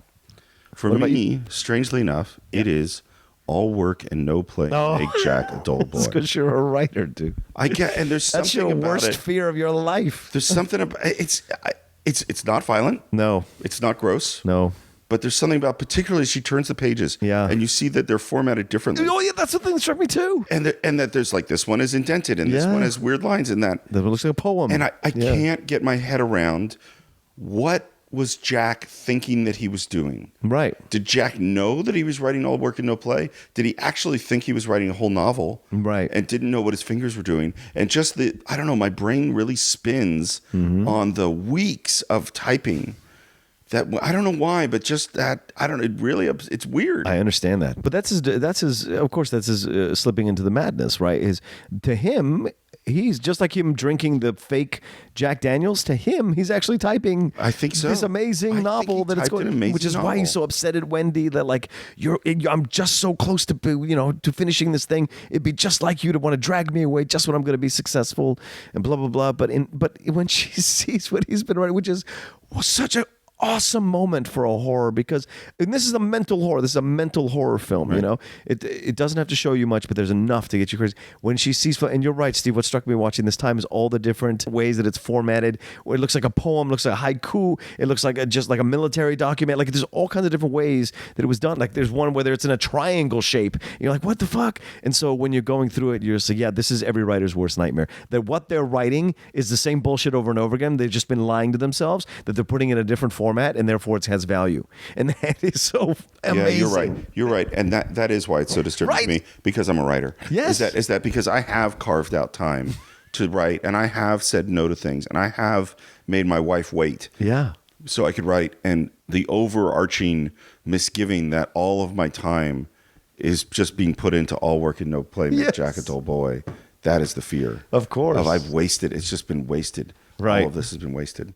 S4: For me, strangely enough, it is all work and no play make Jack a dull boy.
S5: It's because you're a writer, dude.
S4: I get, and there's something
S5: That's your
S4: about
S5: worst
S4: it.
S5: fear of your life.
S4: There's something about it's not violent.
S5: No.
S4: It's not gross.
S5: No.
S4: But there's something about, particularly she turns the pages, and you see that they're formatted differently.
S5: Oh yeah, that's the thing that struck me too.
S4: And that there's like, this one is indented, and this one has weird lines in that.
S5: That looks like a poem.
S4: And I can't get my head around what was Jack thinking that he was doing.
S5: Right.
S4: Did Jack know that he was writing all work and no play? Did he actually think he was writing a whole novel?
S5: Right.
S4: And didn't know what his fingers were doing? And just I don't know, my brain really spins on the weeks of typing. That I don't know why, but just that I don't. It really, it's weird.
S5: I understand that, but that's his. Of course, that's his slipping into the madness, right? To him, he's just like him drinking the fake Jack Daniels. To him, he's actually typing.
S4: I think so.
S5: This amazing novel that it's going, which is why he's so upset at Wendy that like I'm just so close to to finishing this thing. It'd be just like you to want to drag me away just when I'm going to be successful and blah blah blah. But when she sees what he's been writing, which is such a awesome moment for a horror, because this is a mental horror. This is a mental horror film. Right. It doesn't have to show you much, but there's enough to get you crazy. When she sees, and you're right, Steve. What struck me watching this time is all the different ways that it's formatted. Where it looks like a poem, looks like a haiku. It looks like just like a military document. Like there's all kinds of different ways that it was done. Like there's one where it's in a triangle shape. You're like, what the fuck? And so when you're going through it, you're just like, yeah, this is every writer's worst nightmare. That what they're writing is the same bullshit over and over again. They've just been lying to themselves. That they're putting in a different format, and therefore it has value. And that is so amazing.
S4: Yeah, you're right. And that is why it's so disturbing to me, because I'm a writer.
S5: Yes.
S4: Is that because I have carved out time to write, and I have said no to things, and I have made my wife wait.
S5: Yeah.
S4: So I could write, and the overarching misgiving that all of my time is just being put into all work and no play, make Jack a dull boy. That is the fear.
S5: Of course.
S4: I've wasted. It's just been wasted.
S5: Right.
S4: All of this has been wasted.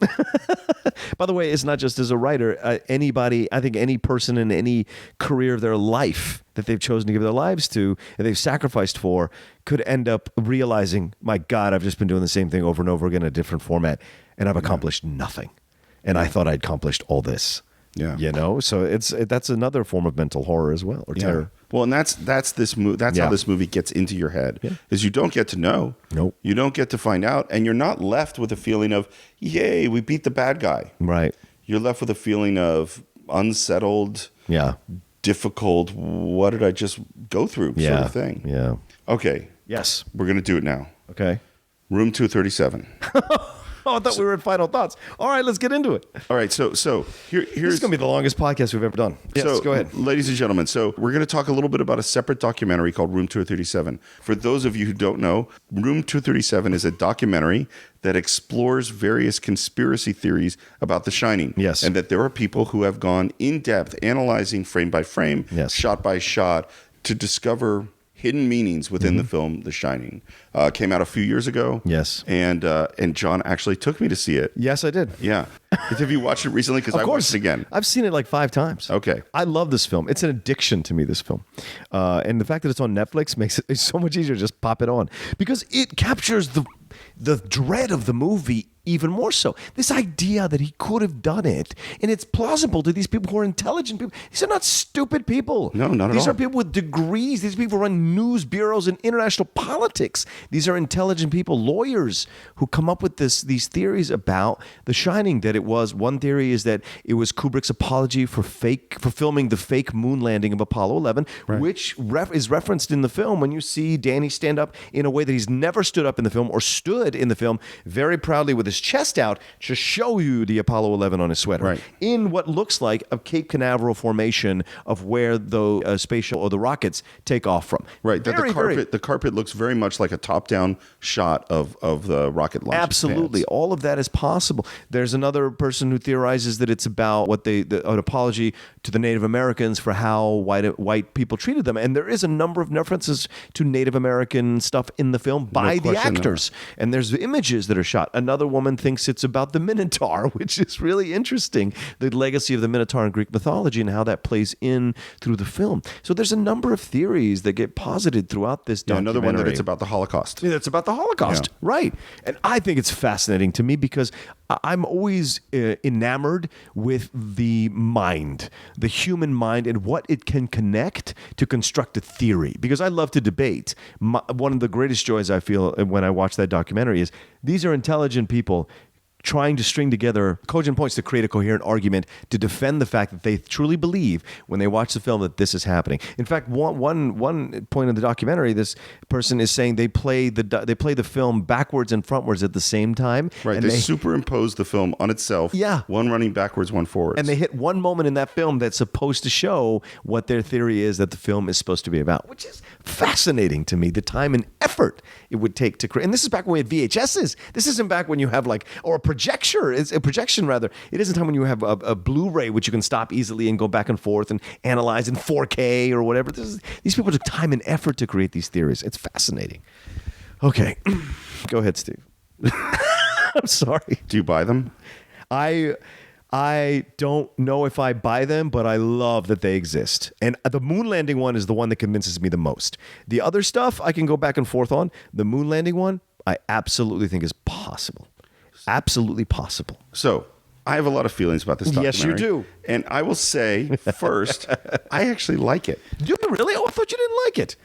S5: By the way, it's not just as a writer. Anybody, I think any person in any career of their life that they've chosen to give their lives to and they've sacrificed for could end up realizing, my God, I've just been doing the same thing over and over again in a different format, and I've accomplished nothing. And I thought I'd accomplished all this.
S4: Yeah.
S5: So that's another form of mental horror as well, or terror.
S4: Well, and that's this how this movie gets into your head, is you don't get to know.
S5: Nope.
S4: You don't get to find out, and you're not left with a feeling of, yay, we beat the bad guy.
S5: Right.
S4: You're left with a feeling of unsettled, difficult, what did I just go through sort of thing.
S5: Yeah.
S4: Okay.
S5: Yes.
S4: We're going to do it now.
S5: Okay.
S4: Room 237.
S5: Oh, I thought we were in final thoughts. All right, let's get into it.
S4: All right, so here's
S5: This is going to be the longest podcast we've ever done. Yes,
S4: so,
S5: go ahead.
S4: Ladies and gentlemen, so we're going to talk a little bit about a separate documentary called Room 237. For those of you who don't know, Room 237 is a documentary that explores various conspiracy theories about The Shining.
S5: Yes.
S4: And that there are people who have gone in depth, analyzing frame by frame, shot by shot, to discover hidden meanings within the film The Shining. Came out a few years ago.
S5: Yes.
S4: And John actually took me to see it.
S5: Yes, I did.
S4: Yeah. Have you watched it recently? Because I watched it again.
S5: I've seen it like 5 times.
S4: Okay.
S5: I love this film. It's an addiction to me, this film. And the fact that it's on Netflix makes it so much easier to just pop it on. Because it captures the dread of the movie even more so. This idea that he could have done it, and it's plausible to these people who are intelligent people. These are not stupid people.
S4: No, not at all.
S5: These are people with degrees. These people run news bureaus and international politics. These are intelligent people, lawyers, who come up with these theories about The Shining. That it was, one theory is that it was Kubrick's apology for filming the fake moon landing of Apollo 11, which is referenced in the film when you see Danny stand up in a way that he's never stood up in the film or stood in the film, very proudly with his chest out to show you the Apollo 11 on his sweater, in what looks like a Cape Canaveral formation of where the space shuttle or the rockets take off from.
S4: Right. The carpet looks very much like a top-down shot of the rocket launch.
S5: Absolutely.
S4: Pads.
S5: All of that is possible. There's another person who theorizes that it's about an apology to the Native Americans for how white people treated them. And there is a number of references to Native American stuff in the film by the actors. And there's images that are shot. Another one woman thinks it's about the Minotaur, which is really interesting. The legacy of the Minotaur in Greek mythology and how that plays in through the film. So there's a number of theories that get posited throughout this documentary.
S4: Another one that it's about the Holocaust.
S5: Yeah, it's about the Holocaust, right? And I think it's fascinating to me because I'm always enamored with the mind, the human mind, and what it can connect to construct a theory. Because I love to debate. One of the greatest joys I feel when I watch that documentary is these are intelligent people trying to string together cogent points to create a coherent argument to defend the fact that they truly believe when they watch the film that this is happening. In fact, one point in the documentary, this person is saying they play the film backwards and frontwards at the same time.
S4: Right,
S5: and
S4: they superimpose the film on itself.
S5: Yeah.
S4: One running backwards, one forwards.
S5: And they hit one moment in that film that's supposed to show what their theory is that the film is supposed to be about, which is fascinating to me, the time and effort it would take to create. And this is back when we had VHSs. This isn't back when you have or a projection. It's a projection rather. It isn't time when you have a Blu-ray which you can stop easily and go back and forth and analyze in 4K or whatever. These people took time and effort to create these theories. It's fascinating. Okay, go ahead, Steve. I'm sorry.
S4: Do you buy them?
S5: I don't know if I buy them, but I love that they exist. And the moon landing one is the one that convinces me the most. The other stuff I can go back and forth on. The moon landing one, I absolutely think is possible. Absolutely possible.
S4: So I have a lot of feelings about this documentary.
S5: Yes, you do.
S4: And I will say first, I actually like it.
S5: Do you really? Oh, I thought you didn't like it.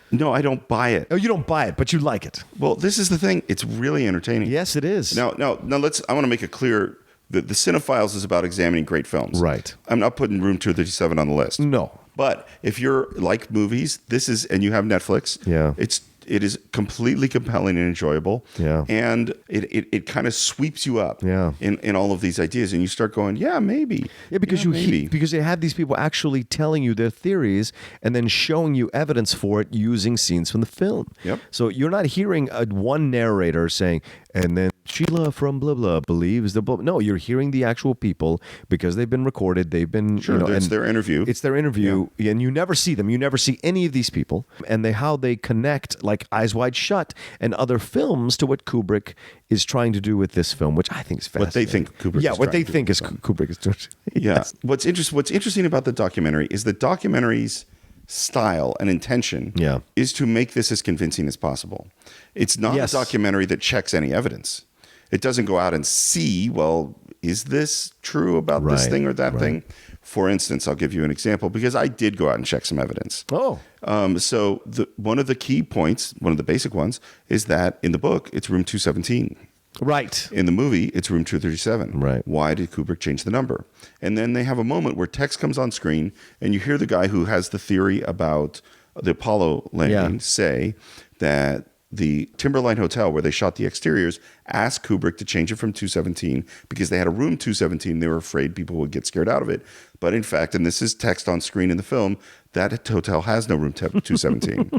S4: No, I don't buy it.
S5: Oh, you don't buy it, but you like it.
S4: Well, this is the thing. It's really entertaining.
S5: Yes, it is.
S4: Now I want to make it clear that the Cine-Files is about examining great films.
S5: Right.
S4: I'm not putting Room 237 on the list.
S5: No.
S4: But if you're like movies, and you have Netflix, it is completely compelling and enjoyable.
S5: Yeah.
S4: And it kind of sweeps you up in all of these ideas. And you start going, yeah, maybe.
S5: Yeah, because because they have these people actually telling you their theories and then showing you evidence for it using scenes from the film.
S4: Yep.
S5: So you're not hearing one narrator saying, and then Sheila from blah blah believes the blah. No, you're hearing the actual people because they've been recorded. They've been
S4: it's their interview.
S5: It's their interview, and you never see them. You never see any of these people, and how they connect, like Eyes Wide Shut and other films, to what Kubrick is trying to do with this film, which I think is fascinating.
S4: What they think Kubrick.
S5: Yeah,
S4: is
S5: what they
S4: trying
S5: think
S4: to
S5: is
S4: do.
S5: Kubrick is doing.
S4: Yes. What's interesting about the documentary is the documentary's style and intention is to make this as convincing as possible. It's not a documentary that checks any evidence. It doesn't go out and see, well, is this true about this thing or that thing? For instance, I'll give you an example because I did go out and check some evidence.
S5: Oh.
S4: So one of the key points, one of the basic ones, is that in the book, it's room 217.
S5: Right.
S4: In the movie, it's room 237.
S5: Right.
S4: Why did Kubrick change the number? And then they have a moment where text comes on screen and you hear the guy who has the theory about the Apollo landing say that the Timberline Hotel, where they shot the exteriors, asked Kubrick to change it from 217 because they had a room 217. They were afraid people would get scared out of it. But in fact, and this is text on screen in the film, that hotel has no room 217.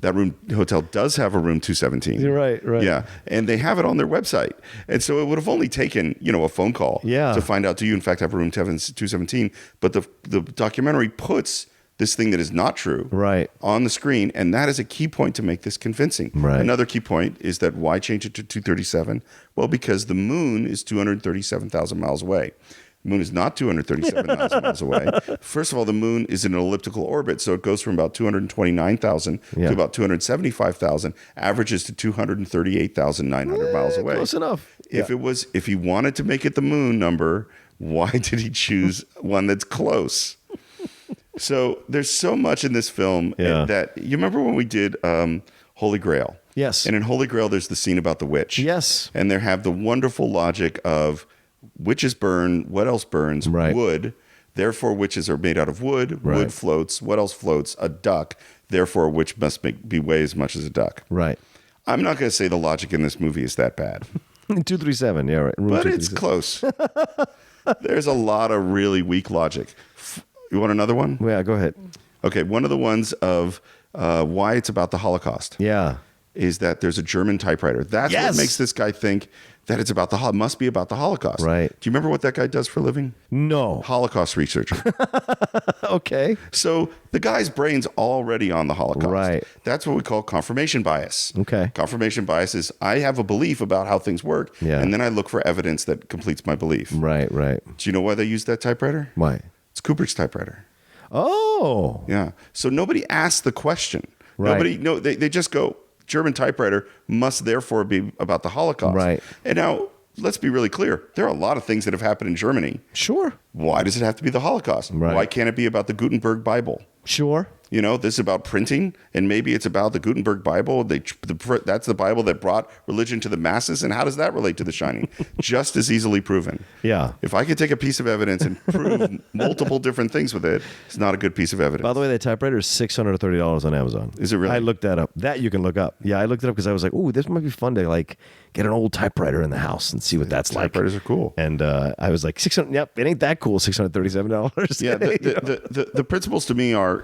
S4: That hotel does have a room 217.
S5: You're right.
S4: Yeah, and they have it on their website. And so it would have only taken, a phone call to find out, do you in fact have a room 217? But the documentary puts this thing that is not true on the screen, and that is a key point to make this convincing.
S5: Right.
S4: Another key point is that why change it to 237? Well, because the moon is 237,000 miles away. The moon is not 237,000 miles away. First of all, the moon is in an elliptical orbit, so it goes from about 229,000 to about 275,000, averages to 238,900 miles away.
S5: Close enough.
S4: If he wanted to make it the moon number, why did he choose one that's close? So there's so much in this film that you remember when we did Holy Grail.
S5: Yes.
S4: And in Holy Grail, there's the scene about the witch.
S5: Yes.
S4: And they have the wonderful logic of witches burn. What else burns?
S5: Right.
S4: Wood. Therefore, witches are made out of wood.
S5: Right.
S4: Wood floats. What else floats? A duck. Therefore, a witch must weigh as much as a duck.
S5: Right.
S4: I'm not going to say the logic in this movie is that bad.
S5: 237. Yeah, right. Room
S4: but it's close. There's a lot of really weak logic. You want another one?
S5: Yeah, go ahead.
S4: Okay, one of the ones of why it's about the Holocaust.
S5: Yeah.
S4: is that there's a German typewriter. That's what makes this guy think that it's about must be about the Holocaust.
S5: Right.
S4: Do you remember what that guy does for a living?
S5: No.
S4: Holocaust researcher.
S5: Okay.
S4: So the guy's brain's already on the Holocaust.
S5: Right.
S4: That's what we call confirmation bias.
S5: Okay.
S4: Confirmation bias is I have a belief about how things work, and then I look for evidence that completes my belief.
S5: Right.
S4: Do you know why they use that typewriter?
S5: Why?
S4: It's Kubrick's typewriter.
S5: Oh.
S4: Yeah. So nobody asks the question.
S5: Right.
S4: They just go, German typewriter must therefore be about the Holocaust.
S5: Right.
S4: And now, let's be really clear. There are a lot of things that have happened in Germany.
S5: Sure.
S4: Why does it have to be the Holocaust?
S5: Right.
S4: Why can't it be about the Gutenberg Bible?
S5: Sure.
S4: This is about printing, and maybe it's about the Gutenberg Bible. That's the Bible that brought religion to the masses. And how does that relate to The Shining? Just as easily proven.
S5: Yeah.
S4: If I could take a piece of evidence and prove multiple different things with it, it's not a good piece of evidence.
S5: By the way, that typewriter is $630 on Amazon.
S4: Is it really?
S5: I looked that up. That you can look up. Yeah, I looked it up because I was like, "Ooh, this might be fun to get an old typewriter in the house and see what that's like."
S4: Typewriters are cool.
S5: And I was like, $600. Yep, it ain't that cool. $637.
S4: Yeah. The principles to me are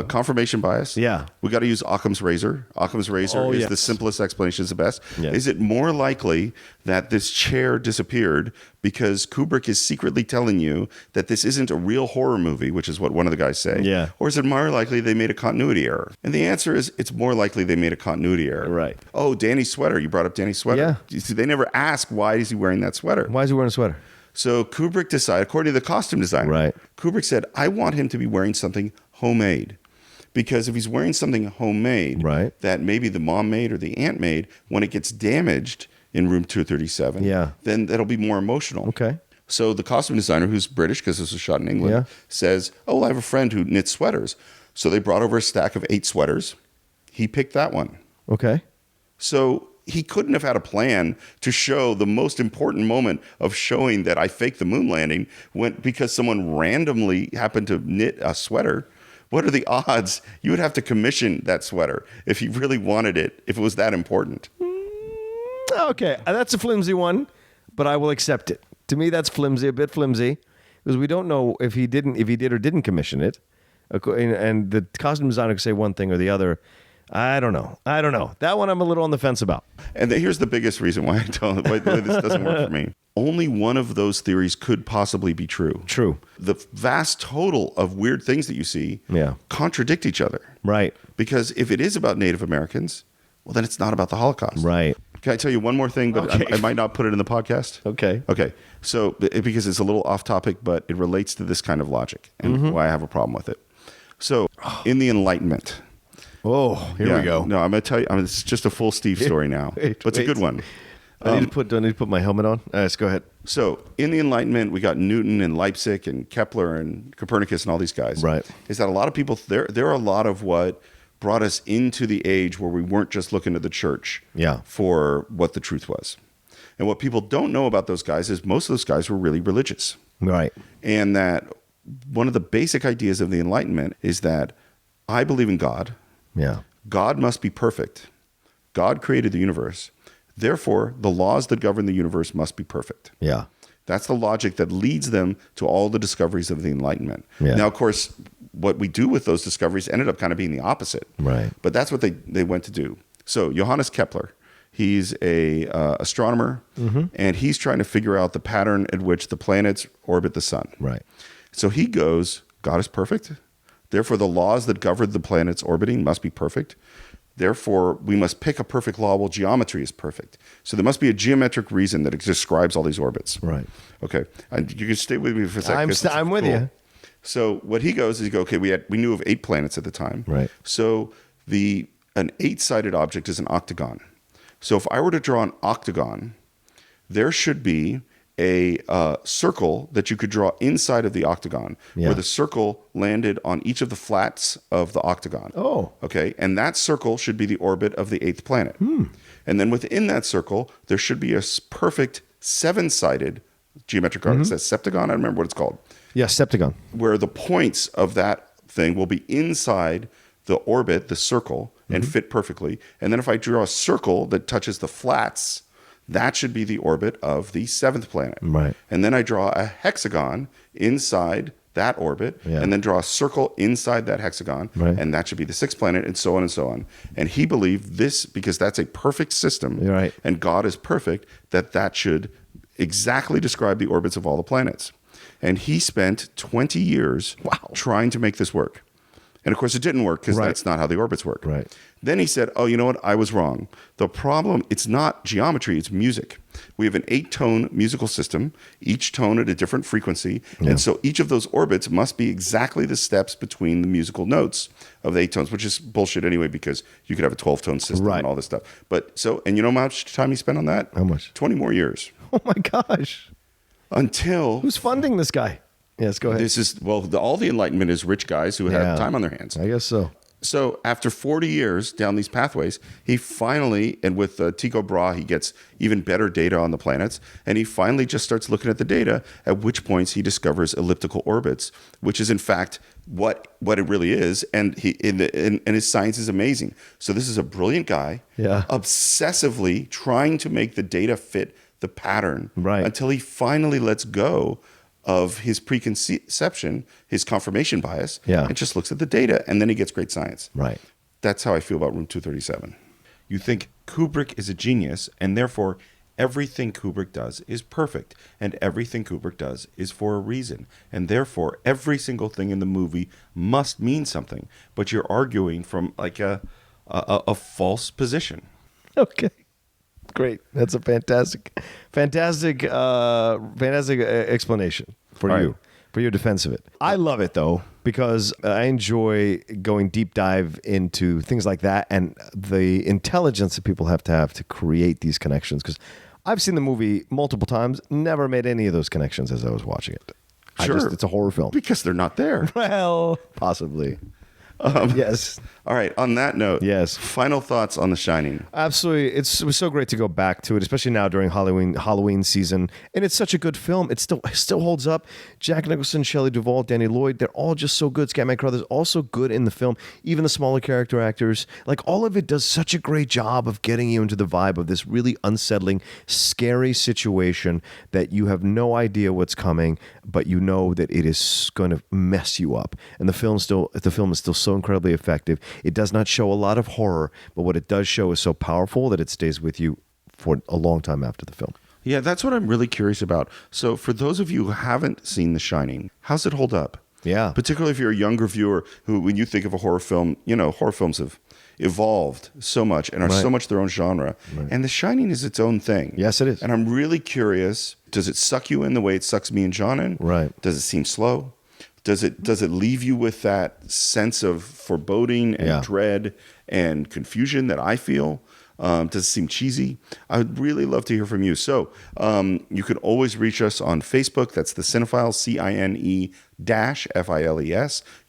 S4: confirmation bias.
S5: Yeah.
S4: We got to use Occam's razor. Occam's razor is the simplest explanation, is the best.
S5: Yeah.
S4: Is it more likely that this chair disappeared because Kubrick is secretly telling you that this isn't a real horror movie, which is what one of the guys say?
S5: Yeah.
S4: Or is it more likely they made a continuity error? And the answer is it's more likely they made a continuity error.
S5: Right.
S4: Oh, Danny's sweater. You brought up Danny's sweater.
S5: Yeah.
S4: You see, they never ask why is he wearing that sweater.
S5: Why is he wearing a sweater?
S4: So Kubrick decided, according to the costume designer,
S5: Right.
S4: Kubrick said, I want him to be wearing something homemade. Because if he's wearing something homemade
S5: right.
S4: that maybe the mom made or the aunt made, when it gets damaged in room 237, then that'll be more emotional.
S5: Okay.
S4: So the costume designer, who's British because this was shot in England, says, I have a friend who knits sweaters. So they brought over a stack of 8 sweaters. He picked that one.
S5: Okay.
S4: So he couldn't have had a plan to show the most important moment of showing that I faked the moon landing because someone randomly happened to knit a sweater. What are the odds you would have to commission that sweater if you really wanted it, if it was that important?
S5: Okay, that's a flimsy one, but I will accept it. To me, that's flimsy, a bit flimsy, because we don't know if he did or didn't commission it. And the costume designer could say one thing or the other. I don't know. That one I'm a little on the fence about.
S4: And here's the biggest reason why why this doesn't work for me. Only one of those theories could possibly be true.
S5: True.
S4: The vast total of weird things that you see contradict each other.
S5: Right.
S4: Because if it is about Native Americans, well, then it's not about the Holocaust.
S5: Right.
S4: Can I tell you one more thing, but I might not put it in the podcast?
S5: Okay.
S4: So because it's a little off topic, but it relates to this kind of logic and why I have a problem with it. So in the Enlightenment...
S5: Oh, here we go.
S4: No, I'm going to tell you. It's just a full Steve story now. But it's a good one.
S5: Do I need to put my helmet on? Let's go ahead.
S4: So in the Enlightenment, we got Newton and Leipzig and Kepler and Copernicus and all these guys.
S5: Right.
S4: Is that a lot of people, there are a lot of what brought us into the age where we weren't just looking to the church for what the truth was. And what people don't know about those guys is most of those guys were really religious.
S5: Right.
S4: And that one of the basic ideas of the Enlightenment is that I believe in God.
S5: Yeah.
S4: God must be perfect. God created the universe. Therefore, the laws that govern the universe must be perfect.
S5: Yeah.
S4: That's the logic that leads them to all the discoveries of the Enlightenment. Yeah. Now, of course, what we do with those discoveries ended up kind of being the opposite.
S5: Right.
S4: But that's what they went to do. So Johannes Kepler, he's a astronomer, and he's trying to figure out the pattern at which the planets orbit the sun.
S5: Right.
S4: So he goes, God is perfect. Therefore, the laws that govern the planets orbiting must be perfect. Therefore, we must pick a perfect law while geometry is perfect. So there must be a geometric reason that describes all these orbits.
S5: Right.
S4: Okay. And you can stay with me for a second.
S5: I'm with you.
S4: So what he goes is, okay, we knew of 8 planets at the time.
S5: Right.
S4: So an 8-sided object is an octagon. So if I were to draw an octagon, there should be a circle that you could draw inside of the octagon where the circle landed on each of the flats of the octagon.
S5: Oh.
S4: Okay. And that circle should be the orbit of the 8th planet. And then within that circle, there should be a perfect 7-sided geometric arc. It says septagon. I don't remember what it's called.
S5: Yeah, septagon.
S4: Where the points of that thing will be inside the orbit, the circle, and fit perfectly. And then if I draw a circle that touches the flats, that should be the orbit of the 7th planet.
S5: Right.
S4: And then I draw a hexagon inside that orbit, and then draw a circle inside that hexagon, and that should be the sixth planet, and so on and so on. And he believed this, because that's a perfect system, and God is perfect, that should exactly describe the orbits of all the planets. And he spent 20 years trying to make this work. And of course, it didn't work, because that's not how the orbits work. Then he said, oh, you know what? I was wrong. The problem, it's not geometry, it's music. We have an 8-tone musical system, each tone at a different frequency. And so each of those orbits must be exactly the steps between the musical notes of the 8 tones, which is bullshit anyway, because you could have a 12-tone system and all this stuff. But so, and you know how much time he spent on that?
S5: How much?
S4: 20 more years.
S5: Oh my gosh.
S4: Until...
S5: Who's funding this guy? Yes, go ahead.
S4: This is, well, all the Enlightenment is rich guys who have time on their hands.
S5: I guess so.
S4: So after 40 years down these pathways, he finally, and with Tycho Brahe, he gets even better data on the planets, and he finally just starts looking at the data, at which points he discovers elliptical orbits, which is in fact what it really is, and his science is amazing. So this is a brilliant guy, obsessively trying to make the data fit the pattern, until he finally lets go of his preconception, his confirmation bias, and just looks at the data, and then he gets great science. That's how I feel about Room 237. You think Kubrick is a genius, and therefore everything Kubrick does is perfect, and everything Kubrick does is for a reason, and therefore every single thing in the movie must mean something, but you're arguing from like a false position.
S5: Okay. Great. That's a fantastic explanation for your defense of it. I love it, though, because I enjoy going deep dive into things like that and the intelligence that people have to create these connections. Because I've seen the movie multiple times, never made any of those connections as I was watching it. It's a horror film.
S4: Because they're not there.
S5: Well, possibly. Yes.
S4: All right. On that note,
S5: yes.
S4: Final thoughts on The Shining.
S5: Absolutely. It was so great to go back to it, especially now during Halloween season. And it's such a good film. It still holds up. Jack Nicholson, Shelley Duvall, Danny Lloyd, they're all just so good. Scatman Crothers also good in the film. Even the smaller character actors, like all of it does such a great job of getting you into the vibe of this really unsettling, scary situation that you have no idea what's coming, but you know that it is going to mess you up. And the film is still so incredibly effective. It does not show a lot of horror, but what it does show is so powerful that it stays with you for a long time after the film.
S4: Yeah, that's what I'm really curious about. So for those of you who haven't seen The Shining, how's it hold up?
S5: Yeah.
S4: Particularly if you're a younger viewer who, when you think of a horror film, horror films have evolved so much and are so much their own genre. And The Shining is its own thing.
S5: Yes, it is.
S4: And I'm really curious, does it suck you in the way it sucks me and John in? Does it seem slow? Does it leave you with that sense of foreboding and dread and confusion that I feel? Does it seem cheesy? I would really love to hear from you. So you can always reach us on Facebook. That's the Cine-Files, CINE-FILES.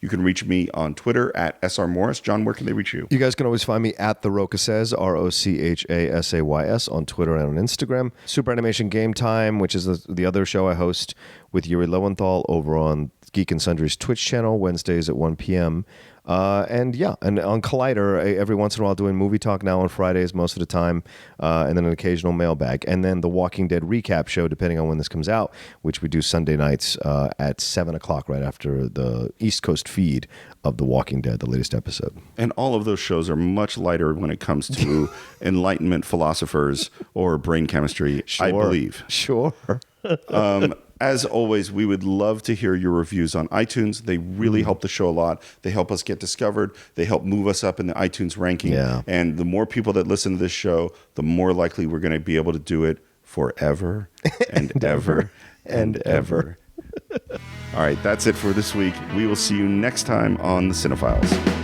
S4: You can reach me on Twitter at SR Morris. John, where can they reach you?
S5: You guys can always find me at The Rocha Says, ROCHASAYS, on Twitter and on Instagram. Super Animation Game Time, which is the other show I host with Yuri Lowenthal over on Geek and Sundry's Twitch channel, Wednesdays at 1 p.m. And on Collider, every once in a while doing movie talk now on Fridays most of the time, and then an occasional mailbag. And then the Walking Dead recap show, depending on when this comes out, which we do Sunday nights at 7 o'clock right after the East Coast feed of The Walking Dead, the latest episode.
S4: And all of those shows are much lighter when it comes to Enlightenment philosophers or brain chemistry, I believe.
S5: Sure.
S4: As always, we would love to hear your reviews on iTunes. They really help the show a lot. They help us get discovered. They help move us up in the iTunes ranking.
S5: Yeah.
S4: And the more people that listen to this show, the more likely we're going to be able to do it forever and ever and ever. All right, that's it for this week. We will see you next time on the Cine-Files.